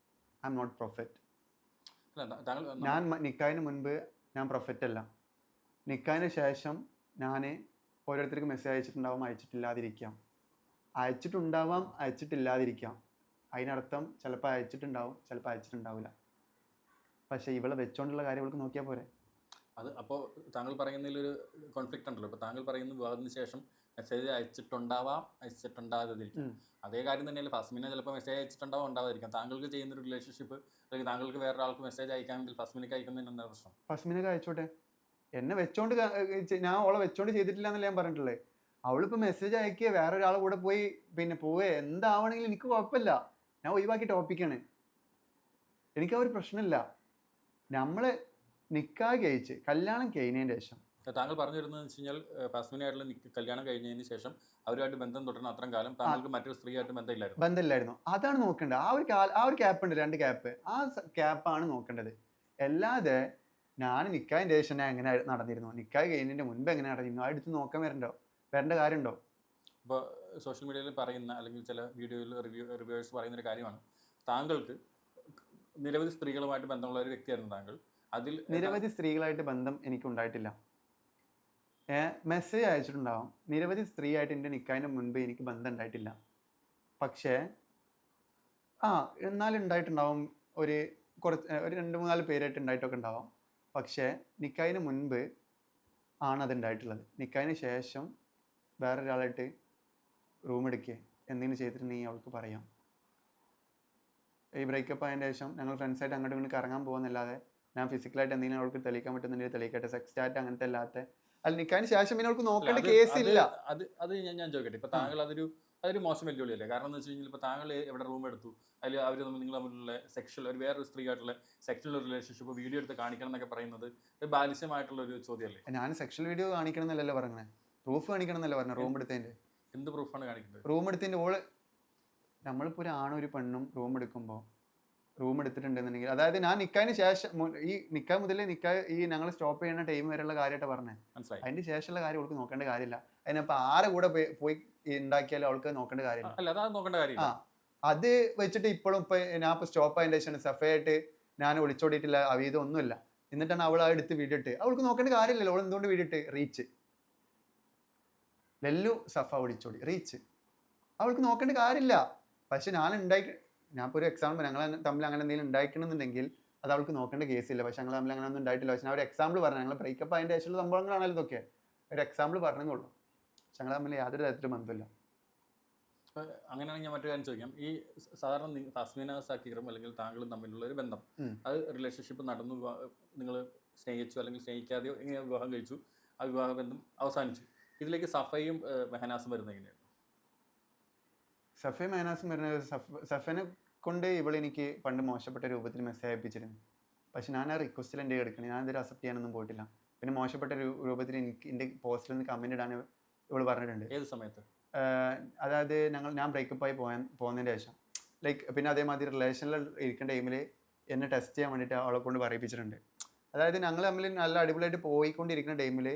[SPEAKER 1] ഐ എം നോട്ട് പ്രൊഫറ്റ്. ഞാൻ നിക്കാഹിന് മുൻപ് ഞാൻ പ്രൊഫറ്റ് അല്ല. നിക്കാഹിന് ശേഷം ഞാൻ ഓരോരുത്തർക്ക് മെസ്സേജ് അയച്ചിട്ടുണ്ടാവാം, അയച്ചിട്ടില്ലാതിരിക്കാം. അതിനർത്ഥം ചിലപ്പോൾ അയച്ചിട്ടുണ്ടാവും, ചിലപ്പോൾ അയച്ചിട്ടുണ്ടാവില്ല. പക്ഷേ ഇവളെ വെച്ചോണ്ടുള്ള കാര്യം ഇവൾക്ക് നോക്കിയാൽ പോരെ.
[SPEAKER 2] അത് അപ്പോൾ താങ്കൾ പറയുന്നതിലൊരു കോൺഫ്ലിക്റ്റ് ഉണ്ടല്ലോ. ഇപ്പോൾ താങ്കൾ പറയുന്ന വിവാഹത്തിന് ശേഷം മെസ്സേജ് അയച്ചിട്ടുണ്ടാവാം, അയച്ചിട്ടുണ്ടാകാതിരിക്കും. അതേ കാര്യം തന്നെയല്ലേ ഫസ്മിനെ ചിലപ്പോൾ മെസ്സേജ് അയച്ചിട്ടുണ്ടാവാം, ഉണ്ടാവാതിരിക്കാം. താങ്കൾക്ക് ചെയ്യുന്നൊരു റിലേഷൻഷിപ്പ് അല്ലെങ്കിൽ താങ്കൾക്ക് വേറൊരാൾക്ക് മെസ്സേജ് അയക്കാമെങ്കിൽ ഫസ്മിനേക്ക് അയക്കുന്നതിന് എന്താ പ്രശ്നം?
[SPEAKER 1] ഫസ്മിനേക്ക് അയച്ചോട്ടെ. എന്നെ വെച്ചോണ്ട് ഞാൻ അവളെ വെച്ചോണ്ട് ചെയ്തിട്ടില്ല എന്നല്ലേ ഞാൻ പറഞ്ഞിട്ടുള്ളത്. അവളിപ്പോൾ മെസ്സേജ് അയക്കുക, വേറൊരാളെ കൂടെ പോയി പിന്നെ പോവേ എന്താവണമെങ്കിലും എനിക്ക് കുഴപ്പമില്ല. ഞാൻ ഒഴിവാക്കി ടോപ്പിക്കാണ്. എനിക്ക് ആ ഒരു പ്രശ്നമില്ല. നമ്മൾ നിക്കാഹ് കഴിച്ച് കല്യാണം കഴിഞ്ഞതിന് ശേഷം
[SPEAKER 2] താങ്കൾ പറഞ്ഞു വരുന്നതെന്ന് വെച്ച് കഴിഞ്ഞാൽ ഫാസ്മിനായിട്ടുള്ള കല്യാണം കഴിഞ്ഞതിന് ശേഷം അവരുമായിട്ട് ബന്ധം തുടരുന്ന അത്രയും കാലം താങ്കൾക്ക് മറ്റൊരു സ്ത്രീയായിട്ട്
[SPEAKER 1] ബന്ധമില്ലായിരുന്നു. അതാണ് നോക്കേണ്ടത്. ആ ഒരു ക്യാപ്പ് ഉണ്ട്, 2 ക്യാപ്പ്. ആ ക്യാപ്പാണ് നോക്കേണ്ടത്. അല്ലാതെ ഞാൻ നിക്കാഹിൻ്റെ ശേഷം ഞാൻ എങ്ങനെ നടന്നിരുന്നു, നിക്കാഹ് കഴിഞ്ഞതിൻ്റെ മുൻപ് എങ്ങനെ നടന്നിരുന്നു, ആ എടുത്ത് നോക്കാൻ വരേണ്ട കാര്യമുണ്ടോ?
[SPEAKER 2] ഇപ്പോൾ സോഷ്യൽ മീഡിയയിൽ പറയുന്ന അല്ലെങ്കിൽ ചില വീഡിയോയിൽ റിവ്യൂവേഴ്സ് പറയുന്നൊരു കാര്യമാണ്, താങ്കൾക്ക് നിരവധി സ്ത്രീകളുമായിട്ട് ബന്ധമുള്ള ഒരു വ്യക്തിയായിരുന്നു താങ്കൾ. അതിൽ
[SPEAKER 1] നിരവധി സ്ത്രീകളായിട്ട് ബന്ധം എനിക്കുണ്ടായിട്ടില്ല. മെസ്സേജ് അയച്ചിട്ടുണ്ടാവും. നിരവധി സ്ത്രീയായിട്ട് എൻ്റെ നിക്കാഹിന് മുൻപ് എനിക്ക് ബന്ധം ഉണ്ടായിട്ടില്ല. പക്ഷേ എന്നാലും ഉണ്ടായിട്ടുണ്ടാവും. ഒരു 2-3 പേരായിട്ട് ഉണ്ടായിട്ടൊക്കെ ഉണ്ടാവാം. പക്ഷേ നിക്കാഹിന് മുൻപ് ആണ് അതുണ്ടായിട്ടുള്ളത്. നിക്കാഹിന് ശേഷം വേറൊരാളായിട്ട് റൂം എടുക്കുക എന്തെങ്കിലും ചെയ്തിട്ടുണ്ടെങ്കിൽ അവൾക്ക് പറയാം. ഈ ബ്രേക്കപ്പ് ആയതിന് ശേഷം ഞങ്ങൾ ഫ്രണ്ട്സായിട്ട് അങ്ങോട്ടും ഇങ്ങോട്ട് കറങ്ങാൻ പോകുന്നല്ലാതെ ഞാൻ ഫിസിക്കലായിട്ട് എന്തെങ്കിലും അവൾക്ക് തെളിയിക്കാൻ പറ്റുന്നുണ്ടെങ്കിൽ തെളിയിക്കട്ടെ. സെക്സ് ചാറ്റ് അങ്ങനത്തെ അല്ലാത്ത അല്ല നിക്കാഹിന് ശേഷം പിന്നെ അവൾക്ക് നോക്കേണ്ട കേസില്ല.
[SPEAKER 2] അത് ഞാൻ ചോദിക്കട്ടെ, ഇപ്പൊ താങ്കൾ അതൊരു മോശം വെല്ലുവിളിയല്ലേ? കാരണം എന്ന് വെച്ച് കഴിഞ്ഞാൽ ഇപ്പോൾ താങ്കൾ എവിടെ റൂം എടുത്തു, അതിൽ അവർ നിങ്ങൾ തമ്മിലുള്ള സെക്ഷൽ ഒരു വേറൊരു സ്ത്രീയായിട്ടുള്ള സെക്ഷൽ റിലേഷൻഷിപ്പ് വീഡിയോ എടുത്ത് കാണിക്കണം എന്നൊക്കെ പറയുന്നത് ഒരു ബാലിശ്യമായിട്ടുള്ള ഒരു ചോദ്യമല്ലേ?
[SPEAKER 1] ഞാൻ സെക്ഷൽ വീഡിയോ കാണിക്കണം എന്നല്ലല്ലോ പറഞ്ഞത്, പ്രൂഫ് കാണിക്കണം എന്നല്ലേ പറഞ്ഞത്. റൂം എടുത്തതിൻ്റെ
[SPEAKER 2] എന്ത് പ്രൂഫാണ് കാണിക്കുന്നത്?
[SPEAKER 1] റൂം എടുത്തതിൻ്റെ നമ്മളിപ്പോൾ ഒരു ആണും ഒരു പെണ്ണും റൂം എടുക്കുമ്പോൾ റൂം എടുത്തിട്ടുണ്ടെന്നുണ്ടെങ്കിൽ, അതായത് ഞാൻ നിക്കാഹിന് ശേഷം ഈ നിക്കാഹ് മുതലേ ഈ ഞങ്ങൾ സ്റ്റോപ്പ് ചെയ്യുന്ന ടൈം വരെയുള്ള കാര്യമായിട്ട് പറഞ്ഞത്.
[SPEAKER 2] മനസ്സിലായി.
[SPEAKER 1] അതിന്റെ ശേഷമുള്ള കാര്യം അവൾക്ക് നോക്കേണ്ട കാര്യമില്ല. അതിനപ്പോൾ ആരെ കൂടെ പോയി ഉണ്ടാക്കിയാലും അവൾക്ക് നോക്കേണ്ട കാര്യമില്ല.
[SPEAKER 2] അല്ല, അത് നോക്കേണ്ട കാര്യമില്ല.
[SPEAKER 1] അത് വെച്ചിട്ട് ഇപ്പോഴും ഞാൻ ഇപ്പോൾ സ്റ്റോപ്പ് ആയതിന്റെ ശേഷം സഫയായിട്ട് ഞാൻ ഒളിച്ചോടിയിട്ടില്ല, അവീതം ഒന്നുമില്ല. എന്നിട്ടാണ് അവൾ ആ എടുത്ത് വീഡിയോ ഇട്ട്. അവൾക്ക് നോക്കേണ്ട കാര്യമില്ലല്ലോ, അവൾ എന്തുകൊണ്ട് വീഡിയോ ഇട്ട്? റീച്ച്. ലല്ലു സഫ ഒളിച്ചോടി, റീച്ച്. അവൾക്ക് നോക്കേണ്ട കാര്യമില്ല. പക്ഷെ ഞാൻ ഇപ്പോൾ ഒരു എക്സാമ്പിൾ, ഞങ്ങൾ തമ്മിൽ അങ്ങനെ എന്തെങ്കിലും ഉണ്ടായിക്കണമെന്നുണ്ടെങ്കിൽ അത് അവൾക്ക് നോക്കേണ്ട കേസില്ല. പക്ഷെ ഞങ്ങൾ തമ്മിൽ അങ്ങനെ ഒന്നും ഉണ്ടായിട്ടില്ല. പക്ഷെ ഞാൻ ഒരു എക്സാമ്പിൾ പറഞ്ഞു, ഞങ്ങൾ ബ്രേക്കപ്പ് അതിൻ്റെ ശേഷമുള്ള സംഭവങ്ങളാണല്ലോ ഇതൊക്കെ. ഒരു എക്സാമ്പിൾ പറഞ്ഞെന്നുള്ളൂ. പക്ഷെ ഞങ്ങൾ തമ്മിൽ യാതൊരു തരത്തിലും ബന്ധമില്ല.
[SPEAKER 2] അങ്ങനെയാണെങ്കിൽ ഞാൻ മറ്റൊരു കാര്യം ചോദിക്കാം. ഈ സാധാരണ ഫസ്മിന സക്കീറും അല്ലെങ്കിൽ താങ്കളും തമ്മിലുള്ള ഒരു ബന്ധം, അത് റിലേഷൻഷിപ്പ് നടന്നു, നിങ്ങൾ സ്നേഹിച്ചു അല്ലെങ്കിൽ സ്നേഹിക്കാതെയോ ഇങ്ങനെ വിവാഹം കഴിച്ചു, ആ വിവാഹ ബന്ധം അവസാനിച്ചു. ഇതിലേക്ക് സഫയും മെഹനാസും വരുന്നത് എങ്ങനെയാണ്?
[SPEAKER 1] സഫയും മെഹനാസും വരുന്നത്, സഫനെ കൊണ്ട് ഇവളെനിക്ക് പണ്ട് മോശപ്പെട്ട രൂപത്തിൽ മെസ്സേജ് അയപ്പിച്ചിരുന്നു. പക്ഷെ ഞാൻ ആ റിക്വസ്റ്റിൽ എൻ്റെ എടുക്കണം, ഞാൻ ഇതൊരു അക്സെപ്റ്റ് ചെയ്യാനൊന്നും പോയിട്ടില്ല. പിന്നെ മോശപ്പെട്ട രൂപത്തിൽ എനിക്ക് എൻ്റെ പോസ്റ്റിൽ നിന്ന് കമൻറ്റ് ഇടാൻ ഇവൾ പറഞ്ഞിട്ടുണ്ട്.
[SPEAKER 2] ഏത് സമയത്ത്?
[SPEAKER 1] അതായത് ഞാൻ ബ്രേക്കപ്പായി പോകുന്നതിന് ശേഷം, ലൈക്ക് പിന്നെ അതേമാതിരി റിലേഷനിൽ ഇരിക്കേണ്ട ടൈമിൽ എന്നെ ടെസ്റ്റ് ചെയ്യാൻ വേണ്ടിയിട്ട് അവളെ കൊണ്ട് പറയിപ്പിച്ചിട്ടുണ്ട്. അതായത് ഞങ്ങൾ തമ്മിൽ നല്ല അടിപൊളിയായിട്ട് പോയിക്കൊണ്ടിരിക്കുന്ന ടൈമിൽ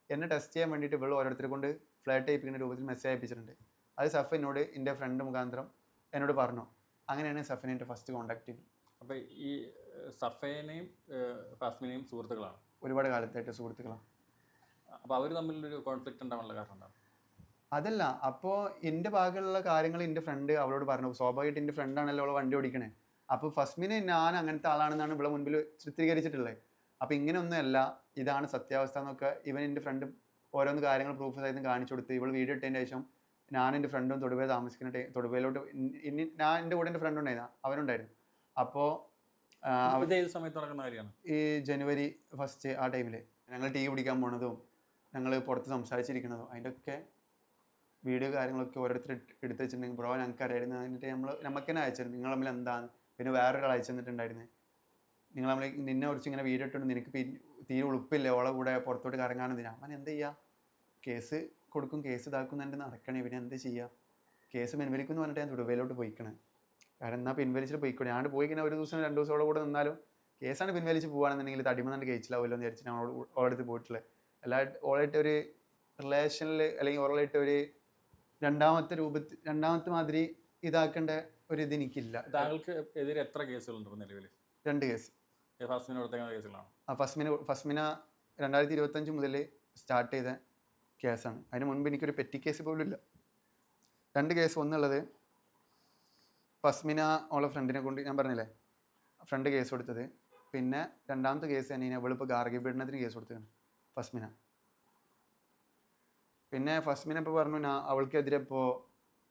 [SPEAKER 1] എന്നെ ടെസ്റ്റ് ചെയ്യാൻ വേണ്ടിയിട്ട് ഇവൾ ഓരോരുത്തരെ കൊണ്ട് ഫ്ലാറ്റ് ചെയ്യിപ്പിക്കുന്ന രൂപത്തിൽ മെസ്സേജ് അയപ്പിച്ചിട്ടുണ്ട്. അത് സഫ എന്നോട് എൻ്റെ ഫ്രണ്ട് മുഖാന്തരം എന്നോട് പറഞ്ഞു. അങ്ങനെയാണ് സഫിനെ എൻ്റെ ഫസ്റ്റ് കോൺടാക്ട് ചെയ്യുന്നത്.
[SPEAKER 2] അപ്പോൾ ഈ സഫേനെയും ഫാസ്മിനെയും സുഹൃത്തുക്കളാണ്,
[SPEAKER 1] ഒരുപാട് കാലത്തായിട്ട് സുഹൃത്തുക്കളാണ്.
[SPEAKER 2] അപ്പോൾ അവർ തമ്മിലൊരു കോൺഫ്ലിക്റ്റ് ഉണ്ടാവാനുള്ള കാരണം എന്താണ്?
[SPEAKER 1] അതല്ല, അപ്പോൾ എൻ്റെ ഭാഗമുള്ള കാര്യങ്ങൾ എൻ്റെ ഫ്രണ്ട് അവളോട് പറഞ്ഞു. സ്വാഭാവികമായിട്ട് എൻ്റെ ഫ്രണ്ടാണല്ലോ അവൾ വണ്ടി ഓടിക്കണേ. അപ്പോൾ ഫസ്മിനെ ഞാൻ അങ്ങനത്തെ ആളാണെന്നാണ് ഇവിടെ മുൻപിൽ ചിത്രീകരിച്ചിട്ടുള്ളത്. അപ്പോൾ ഇങ്ങനെയൊന്നുമല്ല, ഇതാണ് സത്യാവസ്ഥ എന്നൊക്കെ എൻ്റെ ഫ്രണ്ട് ഓരോന്ന് കാര്യങ്ങൾ പ്രൂഫ് സഹിതം കാണിച്ചു കൊടുത്ത്. ഇവൾ വീഡിയോ ഇട്ടതിന് ശേഷം ഞാൻ എൻ്റെ ഫ്രണ്ടും തൊടുപുഴ താമസിക്കുന്ന തൊടുപുഴയിലോട്ട് ഞാൻ എൻ്റെ കൂടെ എൻ്റെ ഫ്രണ്ട് ഉണ്ടായിരുന്നു, അവനുണ്ടായിരുന്നു. അപ്പോൾ
[SPEAKER 2] ഏത് സമയത്ത് നടക്കുന്ന കാര്യമാണ്?
[SPEAKER 1] ഈ ജനുവരി 1 ആ ടൈമിൽ ഞങ്ങൾ ടീ കുടിക്കാൻ പോണതും ഞങ്ങൾ പുറത്ത് സംസാരിച്ചിരിക്കുന്നതും അതിൻ്റെയൊക്കെ വീഡിയോ കാര്യങ്ങളൊക്കെ ഓരോരുത്തർ എടുത്ത് വെച്ചിട്ടുണ്ടെങ്കിൽ ബ്രോ ഞങ്ങൾക്ക് അറിയായിരുന്നു. എന്നിട്ട് നമുക്ക് തന്നെ അയച്ചിരുന്നു, നിങ്ങൾ തമ്മിൽ എന്താണ്. പിന്നെ വേറൊരാൾ അയച്ചു തന്നിട്ടുണ്ടായിരുന്നു, നിങ്ങൾ നമ്മൾ നിന്നെ കുറിച്ച് ഇങ്ങനെ വീഡിയോ ഇട്ടുണ്ട്, നിനക്ക് തീരെ ഉളുപ്പില്ല ഓളെ കൂടെ പുറത്തോട്ട് കറങ്ങാനെന്തിനാ. അവൻ എന്ത് ചെയ്യുക, കേസ് കൊടുക്കും, കേസ് ഇതാക്കുന്നുണ്ട് നടക്കണേ. പിന്നെ എന്ത് ചെയ്യുക, കേസ് പിൻവലിക്കുമെന്ന് പറഞ്ഞിട്ട് ഞാൻ തൊടുപുഴയിലോട്ട് പോയിക്കണേ. കാരണം എന്നാൽ പിൻവലിച്ചിട്ട് പോയിക്കോട്ടെ. ഞാൻ പോയിക്കണേ ഒരു ദിവസം 2 ദിവസം കൂടെ നിന്നാലും കേസാണ് പിൻവലിച്ച് പോകുകയാണെന്നുണ്ടെങ്കിൽ തടിമന്നാണ്ട് കഴിച്ചില്ലാവുമല്ലോ എന്ന് വിചാരിച്ചിട്ട് ഞാൻ ഓളെടുത്ത് പോയിട്ടുള്ളത്. ഓളായിട്ട് ഒരു റിലേഷനിൽ അല്ലെങ്കിൽ ഓളായിട്ട് ഒരു രണ്ടാമത്തെ മാതിരി ഇതാക്കേണ്ട ഒരു ഇത് എനിക്കില്ല.
[SPEAKER 2] താങ്കൾക്ക് എതിരെ എത്ര കേസുകളുണ്ട് നിലവിൽ?
[SPEAKER 1] 2 കേസ്.
[SPEAKER 2] ഫസ്മിന കൊടുത്തേക്കുന്ന കേസുകളാണ്.
[SPEAKER 1] ഫസ്മിന 2025 മുതൽ സ്റ്റാർട്ട് ചെയ്ത കേസാണ്. അതിന് മുൻപ് എനിക്കൊരു പെറ്റി കേസ് പോലും ഇല്ല. 2 കേസ്. ഒന്നുള്ളത് ഫസ്മിന ഓളെ ഫ്രണ്ടിനെ കൊണ്ട്, ഞാൻ പറഞ്ഞില്ലേ ഫ്രണ്ട് കേസ് കൊടുത്തത്. പിന്നെ രണ്ടാമത്തെ കേസ് തന്നെ അവളിപ്പോൾ ഗാർഹിക പീഡനത്തിന് കേസ് കൊടുത്തതാണ് ഫസ്മിന. പിന്നെ ഫസ്മിന ഇപ്പോൾ പറഞ്ഞു അവൾക്കെതിരെ ഇപ്പോൾ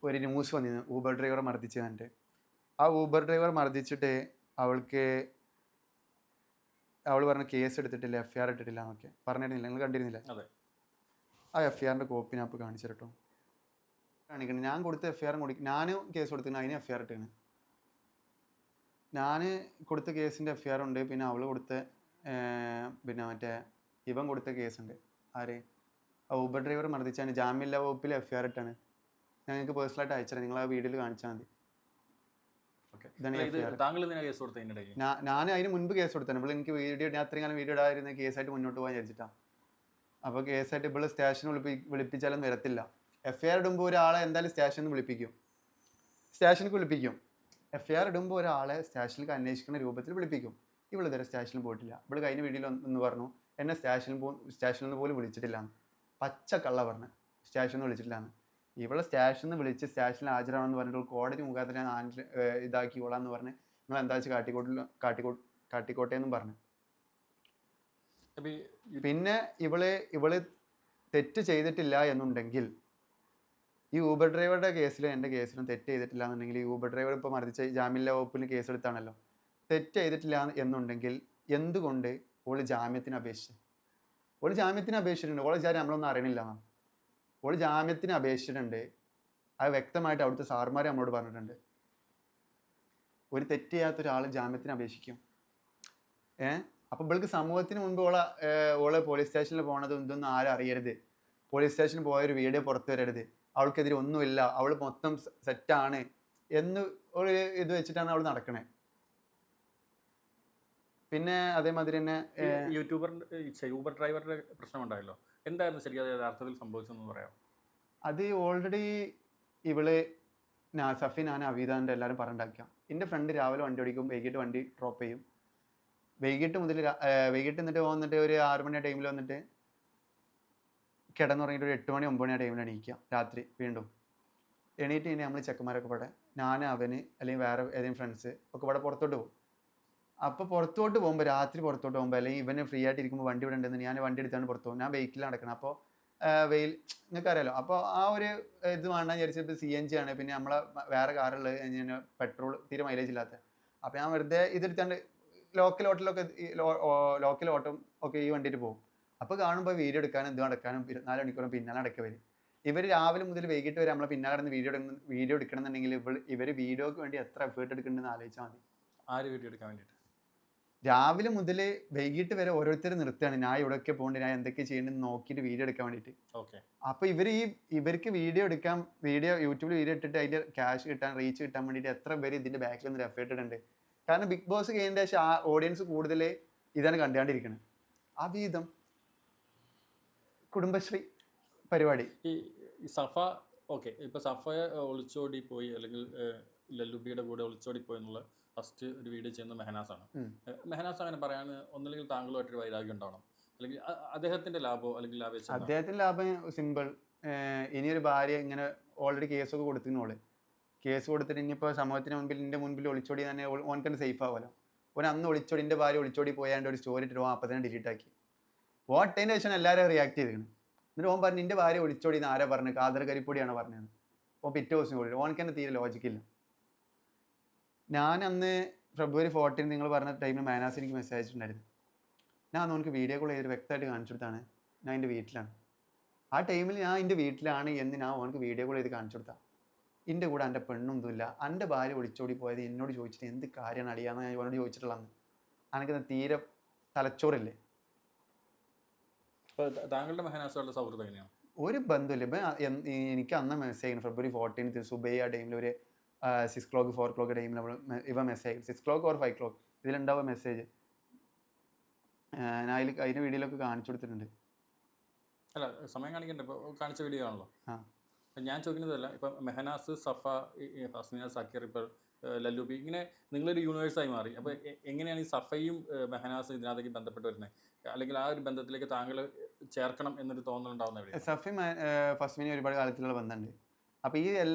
[SPEAKER 1] ഒരു ന്യൂസ് വന്നിരുന്നു, ഊബർ ഡ്രൈവറെ മർദ്ദിച്ചു കണ്ടിട്ട്. ആ ഊബർ ഡ്രൈവർ മർദ്ദിച്ചിട്ട് അവൾ പറഞ്ഞു കേസ് എടുത്തിട്ടില്ല, FIR ഇട്ടിട്ടില്ല എന്നൊക്കെ പറഞ്ഞിരുന്നില്ല. നിങ്ങൾ കണ്ടിരുന്നില്ല? ആ FIRൻ്റെ കോപ്പി ഞാൻ ഇപ്പോൾ കാണിച്ചു കേട്ടോ. കാണിക്കണം, ഞാൻ കൊടുത്ത FIR ഞാൻ കേസ് കൊടുത്തിരുന്നു, അതിന് FIR ഇട്ടാണ്. ഞാൻ കൊടുത്ത കേസിൻ്റെ FIR ഉണ്ട്. പിന്നെ അവൾ കൊടുത്ത പിന്നെ മറ്റേ ഇവൻ കൊടുത്ത കേസുണ്ട്. ആര്? ആ ഊബർ ഡ്രൈവർ മർദ്ദിച്ചാണ് ജാമ്യമില്ലാ വകുപ്പിൽ FIR ഇട്ടാണ്. ഞങ്ങൾക്ക് പേഴ്സണലായിട്ട് അയച്ചാൽ നിങ്ങൾ ആ വീഡിയോയിൽ കാണിച്ചാൽ മതി. ഞാൻ അതിന് മുൻപ് കേസ് കൊടുത്താണ്. ഇപ്പോൾ എനിക്ക് ഞാൻ അത്രയും കാലം വീഡിയോ ഇടാതിരുന്ന കേസായിട്ട് മുന്നോട്ട് പോകാൻ വിചാരിച്ചിട്ടാണ്. അപ്പോൾ കേസായിട്ട് ഇപ്പോൾ സ്റ്റേഷനിൽ വിളിപ്പിച്ചാലും വരത്തില്ല. FIR ഇടുമ്പോൾ ഒരാളെ എന്തായാലും സ്റ്റേഷനിൽ വിളിപ്പിക്കും. FIR ഇടുമ്പോൾ ഒരാളെ സ്റ്റേഷനിലേക്ക് അന്വേഷിക്കുന്ന രൂപത്തിൽ വിളിപ്പിക്കും. ഇവളിതുവരെ സ്റ്റേഷനിൽ പോയിട്ടില്ല. ഇവൾ കഴിഞ്ഞ വീഡിയോയിൽ ഒന്ന് പറഞ്ഞു എന്നെ സ്റ്റേഷനിൽ നിന്ന് പോലും വിളിച്ചിട്ടില്ലാന്ന്. പച്ചക്കള്ള പറഞ്ഞ് സ്റ്റേഷനിൽ നിന്ന് വിളിച്ചിട്ടില്ലാന്ന്. ഇവളെ സ്റ്റേഷനിൽ നിന്ന് വിളിച്ച് സ്റ്റേഷനിൽ ഹാജരാണെന്ന് പറഞ്ഞിട്ട് കോടതി മുഖാന്തരം ഞാൻ ഇതാക്കിക്കോളാന്ന് പറഞ്ഞ് നിങ്ങൾ എന്താ വെച്ചാൽ കാട്ടിക്കോട്ടെ എന്നും പറഞ്ഞു. പിന്നെ ഇവള് തെറ്റ് ചെയ്തിട്ടില്ല എന്നുണ്ടെങ്കിൽ, ഈ ഊബർ ഡ്രൈവറുടെ കേസിലും എൻ്റെ കേസിലും തെറ്റ് ചെയ്തിട്ടില്ല എന്നുണ്ടെങ്കിൽ, ഈ ഊബർ ഡ്രൈവർ ഇപ്പോൾ മറിച്ച് ജാമ്യമില്ലാ വകുപ്പിൽ കേസെടുത്താണല്ലോ, തെറ്റ് ചെയ്തിട്ടില്ല എന്നുണ്ടെങ്കിൽ എന്തുകൊണ്ട് ഓള് ജാമ്യത്തിന് അപേക്ഷിച്ചു? ഓള് ജാമ്യത്തിന് അപേക്ഷിച്ചിട്ടുണ്ട്. ഓളെ വിചാരം നമ്മളൊന്നും അറിയണില്ല എന്നാണ്. ഓള് ജാമ്യത്തിന് അപേക്ഷിച്ചിട്ടുണ്ട്. അത് വ്യക്തമായിട്ട് അവിടുത്തെ സാർമാർ നമ്മളോട് പറഞ്ഞിട്ടുണ്ട്. ഒരു തെറ്റ് ചെയ്യാത്ത ഒരാൾ ജാമ്യത്തിന് അപേക്ഷിക്കും. അപ്പോൾ ഇവൾക്ക് സമൂഹത്തിന് മുൻപ് ഓളെ പോലീസ് സ്റ്റേഷനിൽ പോകണത് ഇതൊന്നും ആരും അറിയരുത്, പോലീസ് സ്റ്റേഷനിൽ പോയൊരു വീഡിയോ പുറത്തു വരരുത്, അവൾക്കെതിരെ ഒന്നുമില്ല, അവൾ മൊത്തം സെറ്റാണ് എന്ന് ഒരു ഇത് വെച്ചിട്ടാണ് അവൾ നടക്കണേ. പിന്നെ അതേമാതിരി തന്നെ
[SPEAKER 2] യൂബർ ഡ്രൈവറുടെ പ്രശ്നം ഉണ്ടായല്ലോ, എന്തായിരുന്നു ശരിക്കും അത് യഥാർത്ഥത്തിൽ സംഭവിച്ചതെന്ന് പറയാം?
[SPEAKER 1] അത് ഓൾറെഡി ഇവള് സഫി ഞാൻ അവീതാൻ്റെ എല്ലാവരും പറഞ്ഞിട്ടാക്കാം. എൻ്റെ ഫ്രണ്ട് രാവിലെ വണ്ടി ഓടിക്കും, വൈകിട്ട് വണ്ടി ഡ്രോപ്പ് ചെയ്യും. വൈകിട്ട് എന്നിട്ട് വന്നിട്ട് ഒരു 6 മണി ടൈമിൽ വന്നിട്ട് കിടന്നുറങ്ങിയിട്ട് ഒരു 8 മണി 9 മണി ടൈമിൽ എണീക്കുക രാത്രി. വീണ്ടും എണീറ്റ് കഴിഞ്ഞാൽ നമ്മൾ ചെക്കന്മാരൊക്കെ ഇവിടെ ഞാൻ അവന് അല്ലെങ്കിൽ വേറെ ഏതെങ്കിലും ഫ്രണ്ട്സ് ഒക്കെ ഇവിടെ പുറത്തോട്ട് പോകും. അപ്പോൾ പുറത്തോട്ട് പോകുമ്പോൾ രാത്രി പുറത്തോട്ട് പോകുമ്പോൾ അല്ലെങ്കിൽ ഇവന് ഫ്രീ ആയിട്ട് ഇരിക്കുമ്പോൾ വണ്ടി ഇവിടെ ഉണ്ടെന്ന് ഞാൻ വണ്ടി എടുത്താണ് പുറത്ത് പോകും. ഞാൻ വെഹിക്കിൽ നടക്കണം. അപ്പോൾ വെയിൽ നിങ്ങൾക്ക് അറിയാലോ. അപ്പോൾ ആ ഒരു ഇത് വേണ്ട വിചാരിച്ചപ്പോൾ CNG ആണ്. പിന്നെ നമ്മളെ വേറെ കാറുള്ളത് കഴിഞ്ഞാൽ പെട്രോൾ തീരെ മൈലേജ് ഇല്ലാത്ത. അപ്പോൾ ഞാൻ വെറുതെ ഇതെടുത്താണ്ട് ലോക്കൽ ഓട്ടം ഒക്കെ ഈ വണ്ടിയിട്ട് പോകും. അപ്പോൾ കാണുമ്പോൾ വീഡിയോ എടുക്കാനും ഇത് നടക്കാനും 24 മണിക്കൂറും പിന്നാലെ നടക്കുക വരും. ഇവർ രാവിലെ മുതൽ വൈകിട്ട് വരെ നമ്മളെ പിന്നാലെ കിടന്ന് വീഡിയോ എടുക്കണം എന്നുണ്ടെങ്കിൽ ഇവർ വീഡിയോക്ക് വേണ്ടി എത്ര എഫേർട്ട് എടുക്കുന്നുണ്ടെന്ന് ആലോചിച്ചാൽ മതി.
[SPEAKER 2] ആര് വീഡിയോ എടുക്കാൻ വേണ്ടിയിട്ട്?
[SPEAKER 1] രാവിലെ മുതൽ വൈകിട്ട് വരെ ഓരോരുത്തർ നിർത്തുകയാണ്. ഞാൻ ഇവിടെയൊക്കെ പോകേണ്ടത്, ഞാൻ എന്തൊക്കെ ചെയ്യേണ്ടത് നോക്കിയിട്ട് വീഡിയോ എടുക്കാൻ വേണ്ടിയിട്ട്.
[SPEAKER 2] ഓക്കെ.
[SPEAKER 1] അപ്പോൾ ഇവർക്ക് യൂട്യൂബിൽ വീഡിയോ ഇട്ടിട്ട് അതിൻ്റെ ക്യാഷ് കിട്ടാൻ, റീച്ച് കിട്ടാൻ വേണ്ടിയിട്ട് എത്ര പേര് ഇതിൻ്റെ ബാക്കിൽ നിന്ന് എഫേർട്ട് ഇടുന്നുണ്ട്. കാരണം ബിഗ് ബോസ് കഴിഞ്ഞ ശേഷം ആ ഓഡിയൻസ് കൂടുതൽ ഇതാണ് കണ്ടുകൊണ്ടിരിക്കുന്നത്. അവീതം കുടുംബശ്രീ പരിപാടി.
[SPEAKER 2] ഈ സഫ ഓക്കെ, ഇപ്പോൾ സഫയെ ഒളിച്ചോടി പോയി അല്ലെങ്കിൽ ലല്ലുബിയുടെ കൂടെ ഒളിച്ചോടി പോയി എന്നുള്ള ഫസ്റ്റ് ഒരു വീഡിയോ ചെയ്യുന്ന മെഹനാസാണ്. മെഹനാസ് അങ്ങനെ പറയാൻ ഒന്നില്ലെങ്കിൽ താങ്കളുമായിട്ടൊരു വൈരാഗ്യം ഉണ്ടാവണം, അല്ലെങ്കിൽ അദ്ദേഹത്തിന്റെ ലാഭമോ അല്ലെങ്കിൽ
[SPEAKER 1] അദ്ദേഹത്തിന്റെ ലാഭം സിമ്പിൾ. ഇനിയൊരു ഭാര്യ ഇങ്ങനെ ഓൾറെഡി കേസൊക്കെ കൊടുത്തിരുന്നോള്. കേസ് കൊടുത്തിട്ട് ഇനിയിപ്പോൾ സമൂഹത്തിന് മുൻപിൽ എൻ്റെ മുൻപിൽ ഒളിച്ചോടി തന്നെ ഓനക്കന്നെ സേഫ് ആവുമല്ലോ. ഓൻ അന്ന് ഒളിച്ചോടി എൻ്റെ ഭാര്യ ഒളിച്ചോടി പോയാണ്ട് ഒരു സ്റ്റോറി ഇട്ടിട്ട് അപ്പം തന്നെ ഡിലീറ്റ് ആക്കി. വോട്ടതിൻ്റെ ശേഷം എല്ലാവരും റിയാക്ട് ചെയ്തിരുന്നു. എന്നിട്ട് ഓൻ പറഞ്ഞു എൻ്റെ ഭാര്യ ഒളിച്ചോടി എന്ന് ആരാ പറഞ്ഞു? കാദർ കരിപ്പൊടിയാണ് പറഞ്ഞത്. ഓൻ പിറ്റേ ദിവസം കൂടി ഓനക്ക് തന്നെ തീരെ ലോജിക്കില്ല. ഞാൻ അന്ന് February 14 നിങ്ങൾ പറഞ്ഞ ടൈമിൽ മാനാസ് എനിക്ക് മെസ്സേജ് അയച്ചിട്ടുണ്ടായിരുന്നു. ഞാൻ അന്ന് ഓനക്ക് വീഡിയോ കോൾ ചെയ്ത് വ്യക്തമായിട്ട് കാണിച്ചു കൊടുത്താണ് ഞാൻ എൻ്റെ വീട്ടിലാണ്. ആ ടൈമിൽ ഞാൻ എൻ്റെ വീട്ടിലാണ് എന്ന് ഞാൻ ഓനക്ക് വീഡിയോ കോൾ ചെയ്ത് കാണിച്ചു കൊടുത്താൽ. എൻ്റെ കൂടെ എൻ്റെ പെണ്ണൊന്നുമില്ല, എൻ്റെ ഭാര്യ ഒളിച്ചോടി പോയത് എന്നോട് ചോദിച്ചിട്ട് എന്ത് കാര്യമാണ് അടിയാന്ന് ഞാൻ ഇവനോട് ചോദിച്ചിട്ടുള്ളതെന്ന്. എനിക്ക് തീരെ തലച്ചോറില്ലേ.
[SPEAKER 2] താങ്കളുടെ മെഹനാസുകളുടെ സൗഹൃദം എങ്ങനെയാണ്?
[SPEAKER 1] ഒരു ബന്ധമില്ല. ഇപ്പം എനിക്ക് അന്ന് മെസ്സേജ് February 14 സുബൈ ആ ടൈമിൽ ഒരു 6 o'clock 4 o'clock ടൈമിൽ നമ്മൾ ഇവ message 6 o'clock or 5 o'clock ഇതിലുണ്ടാവുക message. ഞാൻ അതിൻ്റെ വീഡിയോയിലൊക്കെ കാണിച്ചു കൊടുത്തിട്ടുണ്ട്.
[SPEAKER 2] അല്ല, സമയം കാണിക്കണ്ടേ? ഇപ്പോൾ കാണിച്ച വീഡിയോ ആണല്ലോ. ഞാൻ ചോദിക്കുന്നതല്ല, ഇപ്പം മെഹനാസ്, സഫ, ഫസ്മിന, സക്കീർ, ഇപ്പോൾ ലല്ലുബി, ഇങ്ങനെ നിങ്ങളൊരു യൂണിവേഴ്സായി മാറി. അപ്പോൾ എങ്ങനെയാണ് ഈ സഫയും മെഹനാസും ഇതിനകത്തേക്ക് ബന്ധപ്പെട്ട് വരുന്നത്? അല്ലെങ്കിൽ ആ ഒരു ബന്ധത്തിലേക്ക് താങ്കൾ ചേർക്കണം എന്നൊരു തോന്നലുണ്ടാവുന്ന എവിടെ?
[SPEAKER 1] സഫയും ഫസ്മിനെ ഒരുപാട് കാലത്തിലുള്ള ബന്ധമുണ്ട്. അപ്പോൾ ഈ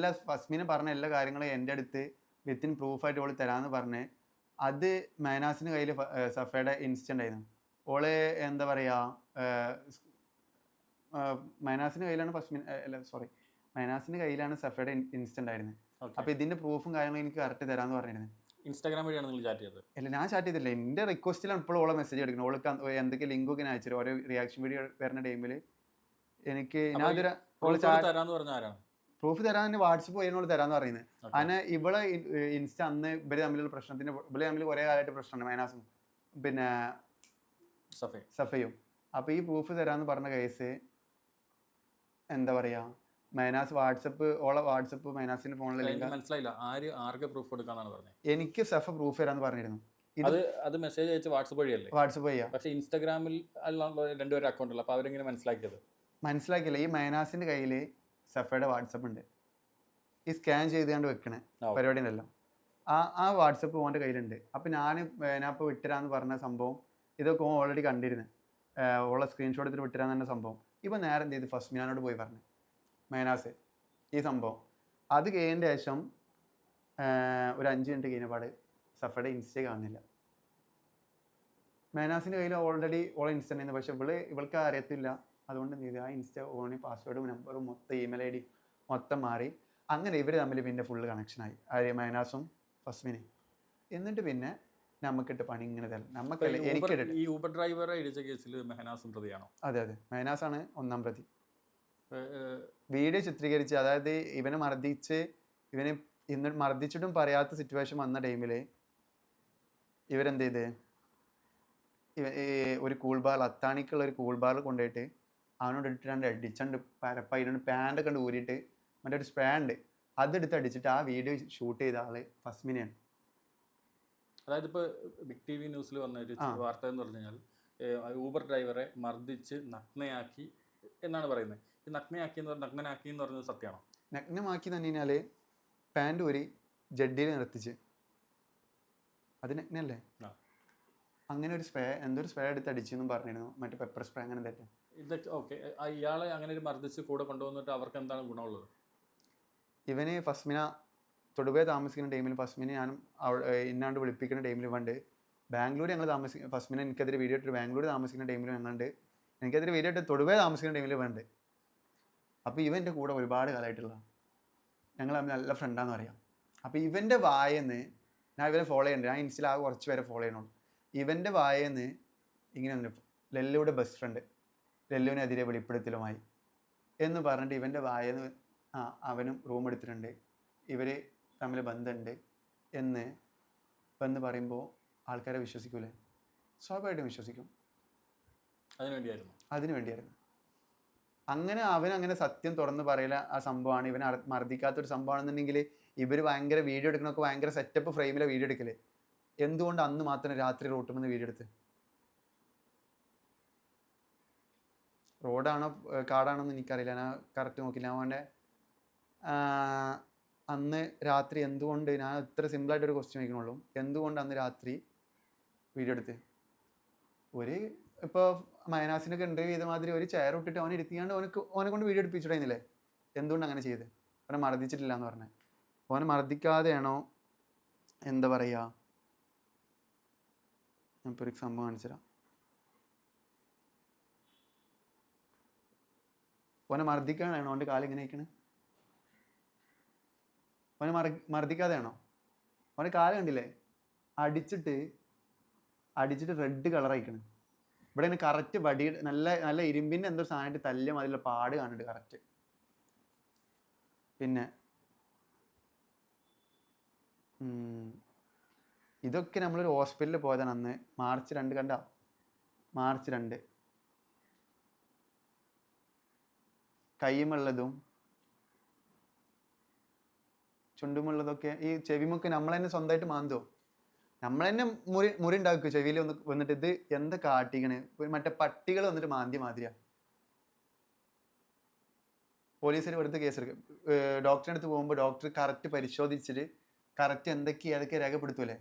[SPEAKER 1] ഫസ്മിനെ പറഞ്ഞ എല്ലാ കാര്യങ്ങളും എൻ്റെ അടുത്ത് വിത്തിൻ പ്രൂഫായിട്ട് ഓൾ തരാമെന്ന് പറഞ്ഞ് അത് മെഹനാസിന് കയ്യിൽ സഫയുടെ ഇൻസ്റ്റൻ്റ് ആയിരുന്നു. ഓള് എന്താ പറയുക, മെഹനാസിൻ്റെ കയ്യിലാണ് മെഹനാസിൻ്റെ കയ്യിലാണ് സഫയുടെ ഇൻസ്റ്റൻ്റ് ആയിരുന്നത്. അപ്പോൾ ഇതിൻ്റെ പ്രൂഫും കാര്യങ്ങളും എനിക്ക് കറക്റ്റ് തരാമെന്ന് പറഞ്ഞിരുന്നത്.
[SPEAKER 2] ഇൻസ്റ്റാഗ്രാം വഴിയാണ് നിങ്ങൾ ചാറ്റ് ചെയ്തത്?
[SPEAKER 1] അല്ല, ഞാൻ ചാറ്റ് ചെയ്തില്ല. എൻ്റെ റിക്വസ്റ്റിലാണ് ഇപ്പോൾ ഓളെ മെസ്സേജ് എടുക്കുന്നത്. ഓൾക്ക് എന്തൊക്കെ ലിങ്കൊക്കെ ഞാൻ അയച്ചു ഓരോ റിയാക്ഷൻ വീഡിയോ വരുന്ന ടൈമിൽ എനിക്ക് പ്രൂഫ് തരാൻ തന്നെ വാട്സപ്പ് വഴിയോട് തരാമെന്ന് പറയുന്നത്. അങ്ങനെ ഇവളെ ഇൻസ്റ്റ അന്ന് ഇവര് തമ്മിലുള്ള പ്രശ്നത്തിന് ഇവര് തമ്മിൽ കുറേ കാലമായിട്ട് പ്രശ്നമുണ്ട്, മെഹനാസും പിന്നെ സഫയും. അപ്പോൾ ഈ പ്രൂഫ് തരാമെന്ന് പറഞ്ഞ കേസ് എന്താ പറയുക, മെഹനാസ് വാട്സപ്പ് മെഹനാസിന്റെ ഫോണിൽ
[SPEAKER 2] മനസ്സിലായില്ല. ആർക്ക് പ്രൂഫ് കൊടുക്കാന്നാണ് പറഞ്ഞത്?
[SPEAKER 1] എനിക്ക് സഫ പ്രൂഫ് തരാന്ന് പറഞ്ഞിരുന്നു.
[SPEAKER 2] അത് മെസ്സേജ് അയച്ച് വാട്സപ്പ് വഴിയല്ലേ?
[SPEAKER 1] വാട്സപ്പ് വഴിയാ.
[SPEAKER 2] പക്ഷേ ഇൻസ്റ്റാഗ്രാമിൽ രണ്ടുപേരും അക്കൗണ്ട് ഉള്ള. അപ്പോൾ അവരെങ്ങനെ മനസ്സിലാക്കിയില്ല. ഈ മെഹനാസിന്റെ കയ്യിൽ സഫയുടെ വാട്സപ്പ് ഉണ്ട്. ഈ സ്കാൻ ചെയ്തുകൊണ്ട് വെക്കണ പരിപാടി ഉണ്ടല്ലോ, ആ വാട്സപ്പ് ഓൻ്റെ കയ്യിലുണ്ട്. അപ്പം ഞാൻ ഇപ്പോൾ വിട്ടുതരാന്ന് പറഞ്ഞ സംഭവം ഇതൊക്കെ ഓൾറെഡി കണ്ടിരുന്നു. ഓളെ സ്ക്രീൻഷോട്ട് എടുത്തിട്ട് വിട്ടുതരാന്ന് പറഞ്ഞ സംഭവം ഇപ്പം നേരെ എന്ത് ചെയ്ത് ഫസ്മിനാനോട് പോയി പറഞ്ഞു മെഹനാസ് ഈ സംഭവം. അത് കഴിഞ്ഞ ശേഷം ഒരു 5 മിനിറ്റ് കഴിഞ്ഞപാട് സഫയുടെ ഇൻസ്റ്റ കാണുന്നില്ല. മെഹനാസിൻ്റെ കയ്യിൽ ഓൾറെഡി ഓളെ ഇൻസ്റ്റ ഉണ്ടായിരുന്നു. പക്ഷെ ഇവൾക്ക് അറിയത്തില്ല. അതുകൊണ്ട് എന്ത് ചെയ്തു, ആ ഇൻസ്റ്റ ഓണി പാസ്വേഡും നമ്പറും മൊത്തം ഇമെയിൽ ID മൊത്തം മാറി. അങ്ങനെ ഇവർ തമ്മിൽ പിന്നെ ഫുള്ള് കണക്ഷനായി, മെഹനാസും ഫസ്മിനെയും. എന്നിട്ട് പിന്നെ നമുക്കിട്ട് പണി ഇങ്ങനെ തരും. നമുക്കല്ല, എനിക്കിട്ട്. ഈ ഊബർ ഡ്രൈവറെ ഇടിച്ച കേസിൽ മെഹനാസും പ്രതിയാണോ?
[SPEAKER 1] അതെ, മെഹനാസാണ് 1ാം പ്രതി. വീഡിയോ ചിത്രീകരിച്ച്, അതായത് ഇവനെ മർദ്ദിച്ചിട്ടും പറയാത്ത സിറ്റുവേഷൻ വന്ന ടൈമിൽ ഇവരെന്ത് ചെയ്ത് ഒരു കൂൾ ബാർ, അത്താണിക്കുള്ള ഒരു കൂൾ ബാറിൽ കൊണ്ടുപോയിട്ട് അവനോട് ഇട്ടിട്ട് അടിച്ചണ്ട് പരപ്പായിട്ട് പാൻ്റൊക്കെ കണ്ട് ഊരിയിട്ട് മറ്റേ ഒരു സ്പ്രേ ഉണ്ട് അതെടുത്ത് അടിച്ചിട്ട് ആ വീഡിയോ ഷൂട്ട് ചെയ്ത ആള് ഫസ്മിനെയാണ്.
[SPEAKER 2] അതായത് ഇപ്പോൾ ബിഗ് ടി വി ന്യൂസിൽ വന്ന ഒരു
[SPEAKER 1] ആ.
[SPEAKER 2] വാർത്ത എന്ന് പറഞ്ഞു കഴിഞ്ഞാൽ ഊബർ ഡ്രൈവറെ മർദ്ദിച്ച് നഗ്നയാക്കി എന്നാണ് പറയുന്നത്. ഈ നഗ്നനാക്കി എന്ന് പറയുന്നത് സത്യമാണോ?
[SPEAKER 1] നഗ്നമാക്കി തന്നെ കഴിഞ്ഞാൽ പാൻറ് ഊരി ജഡ്ഡിയിൽ നിർത്തിച്ച്, അത് നഗ്നല്ലേ?
[SPEAKER 2] ആ.
[SPEAKER 1] അങ്ങനെ ഒരു സ്പ്രേ, എന്തൊരു സ്പ്രേ എടുത്ത് അടിച്ചെന്നും പറഞ്ഞിരുന്നു, മറ്റേ പെപ്പർ സ്പ്രേ അങ്ങനെ എന്തൊക്കെ.
[SPEAKER 2] ഇതൊക്കെ ഓക്കെ. ഇയാളെ അങ്ങനെ ഒരു മർദ്ദിച്ച് കൂടെ കൊണ്ടുവന്നിട്ട് അവർക്ക് എന്താണ് ഗുണമുള്ളത്?
[SPEAKER 1] ഇവന് ഫസ്മിന തൊടുപുഴ താമസിക്കുന്ന ടൈമിൽ ഫസ്മിനെ ഞാനും ഇന്നാണ്ട് വിളിപ്പിക്കുന്ന ടൈമിൽ പണ്ട് ബാംഗ്ലൂർ ഞങ്ങൾ ഫസ്മിന എനിക്കെതിരെ വീഡിയോ ഇട്ടിട്ട് ബാംഗ്ലൂർ താമസിക്കുന്ന ടൈമിൽ ഞങ്ങളുണ്ട്, എനിക്കെതിരെ വീഡിയോ ഇട്ട് തൊടുപുഴ താമസിക്കുന്ന ടൈമിൽ വേണ്ട. അപ്പോൾ ഇവൻ്റെ കൂടെ ഒരുപാട് കാലമായിട്ടുള്ള ഞങ്ങൾ തമ്മിൽ നല്ല ഫ്രണ്ടാന്ന് പറയാം. അപ്പോൾ ഇവൻ്റെ വായെന്ന് ഞാൻ ഇവനെ ഫോളോ ചെയ്യുന്നുണ്ട്, ഞാൻ ഇൻസ്റ്റയിൽ ആകെ കുറച്ച് പേരെ ഫോളോ ചെയ്യണുള്ളൂ. ഇവൻ്റെ വായെന്ന് ഇങ്ങനെ വന്നിട്ട് ലല്ലുവിടെ ബെസ്റ്റ് ഫ്രണ്ട്, ലല്ലുവിനെതിരെ വെളിപ്പെടുത്തലുമായി എന്ന് പറഞ്ഞിട്ട് ഇവൻ്റെ വായെന്ന് അവനും റൂം എടുത്തിട്ടുണ്ട്, ഇവർ തമ്മിൽ ബന്ധമുണ്ട് എന്ന് പറയുമ്പോൾ ആൾക്കാരെ വിശ്വസിക്കൂലേ? സ്വാഭാവികമായിട്ടും വിശ്വസിക്കും. അതിനു വേണ്ടിയായിരുന്നു. അങ്ങനെ അവനങ്ങനെ സത്യം തുറന്ന് പറയില്ല ആ സംഭവമാണ്, ഇവനെ മർദ്ദിക്കാത്തൊരു സംഭവമാണെന്നുണ്ടെങ്കിൽ ഇവർ ഭയങ്കര വീഡിയോ എടുക്കണമൊക്കെ ഭയങ്കര സെറ്റപ്പ് ഫ്രെയിമിലെ വീഡിയോ എടുക്കല്. എന്തുകൊണ്ട് അന്ന് മാത്രം രാത്രി റോട്ടുമെന്ന് വീഡിയോ എടുത്ത്? റോഡാണോ കാടാണോ എന്ന് എനിക്കറിയില്ല, ഞാൻ കറക്റ്റ് നോക്കില്ല. അവൻ്റെ അന്ന് രാത്രി എന്തുകൊണ്ട്, ഞാൻ ഇത്ര സിമ്പിളായിട്ടൊരു ക്വസ്റ്റ്യൻ ചോദിക്കണുള്ളൂ, എന്തുകൊണ്ട് അന്ന് രാത്രി വീഡിയോ എടുത്ത്? ഇപ്പോൾ മയനാസിനൊക്കെ ഇൻ്റർവ്യൂ ചെയ്ത മാതിരി ഒരു ചെയർ ഇട്ടിട്ട് അവനെ ഇരുത്തിയാണ്ട് ഓനെ കൊണ്ട് വീഡിയോ എടുപ്പിച്ചിട്ടുണ്ടായിരുന്നില്ലേ? എന്തുകൊണ്ട് അങ്ങനെ ചെയ്ത്? അവനെ മർദ്ദിച്ചിട്ടില്ല എന്ന് പറഞ്ഞത്. ഓനെ മർദ്ദിക്കാതെയാണോ എന്താ പറയുക, ഞാനിപ്പോൾ ഒരു സംഭവം കാണിച്ചുതരാം. ഓനെ മർദ്ദിക്കാനാണോ അവൻ്റെ കാലം ഇങ്ങനെ അയക്കണേ? ഓനെ മർദ്ദിക്കാതെയാണോ? അവൻ്റെ കാലം കണ്ടില്ലേ, അടിച്ചിട്ട് റെഡ് കളർ അയക്കണം. ഇവിടെ ഇങ്ങനെ കറക്റ്റ് വടി നല്ല നല്ല ഇരുമ്പിൻ്റെ എന്തോ സാധനമായിട്ട് തല്ലിയ അതിലുള്ള പാട് കാണുന്നുണ്ട് കറക്റ്റ്. പിന്നെ ഇതൊക്കെ നമ്മളൊരു ഹോസ്പിറ്റലിൽ പോയതാണ് അന്ന്, മാർച്ച് 2 കണ്ട, മാർച്ച് 2 കയ്യുമുള്ളതും ചുണ്ടുമുള്ളതൊക്കെ ഈ ചെവിമുക്ക് നമ്മൾ തന്നെ സ്വന്തമായിട്ട് മാന്തോ, നമ്മൾ തന്നെ മുറി ഉണ്ടാക്കുക ചെവിയിൽ വന്നിട്ട്. ഇത് എന്താ കാട്ടിക്കണ്, മറ്റേ പട്ടികൾ വന്നിട്ട് മാന്തി മാതിരിയാ. പോലീസിൽ വെറുതെ കേസെടുക്കും. ഡോക്ടറിൻ്റെ അടുത്ത് പോകുമ്പോൾ ഡോക്ടർ കറക്റ്റ് പരിശോധിച്ചിട്ട് കറക്റ്റ് ഏതൊക്കെ രേഖപ്പെടുത്തൂലേ?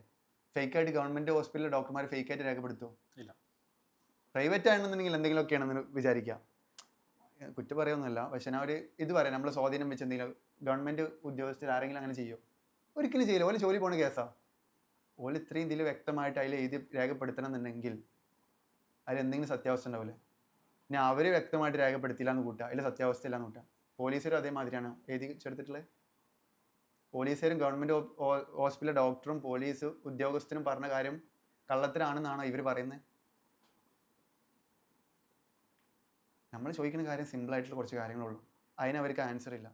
[SPEAKER 1] ഫേക്കായിട്ട് ഗവൺമെൻറ് ഹോസ്പിറ്റലിൽ ഡോക്ടർമാർ ഫേക്കായിട്ട് രേഖപ്പെടുത്തുമോ? ഇല്ല. പ്രൈവറ്റ് ആണെന്നുണ്ടെങ്കിൽ എന്തെങ്കിലുമൊക്കെ ആണെന്ന് വിചാരിക്കാം, കുറ്റം പറയുമൊന്നുമല്ല. പക്ഷെ ഞാൻ ഒരു ഇത് പറയാം, നമ്മൾ സ്വാധീനം വെച്ച് എന്തെങ്കിലും ഗവൺമെൻറ് ഉദ്യോഗസ്ഥർ ആരെങ്കിലും അങ്ങനെ ചെയ്യോ? ഒരിക്കലും ചെയ്യില്ല. ഓല് ജോലി പോണ കേസാണ്. ഓല് ഇത്രയും ഇതിൽ വ്യക്തമായിട്ട് അതിൽ എഴുതി രേഖപ്പെടുത്തണം എന്നുണ്ടെങ്കിൽ അതിലെന്തെങ്കിലും സത്യാവസ്ഥ ഉണ്ടാവില്ലേ? ഇനി അവർ വ്യക്തമായിട്ട് രേഖപ്പെടുത്തില്ല എന്ന് കൂട്ടുക, അതിൽ സത്യാവസ്ഥ ഇല്ല എന്ന് കൂട്ടുക. പോലീസുകാരും അതേമാതിരിയാണ് എഴുതി ചേർത്തിട്ടുള്ളത്. പോലീസുകാരും ഗവൺമെൻറ് ഹോസ്പിറ്റലിലെ ഡോക്ടറും പോലീസ് ഉദ്യോഗസ്ഥനും പറഞ്ഞ കാര്യം കള്ളത്തിലാണെന്നാണോ ഇവർ പറയുന്നത്? നമ്മൾ ചോദിക്കുന്ന കാര്യം സിമ്പിളായിട്ടുള്ള കുറച്ച് കാര്യങ്ങളുള്ളൂ, അതിനവർക്ക് ആൻസർ ഇല്ല.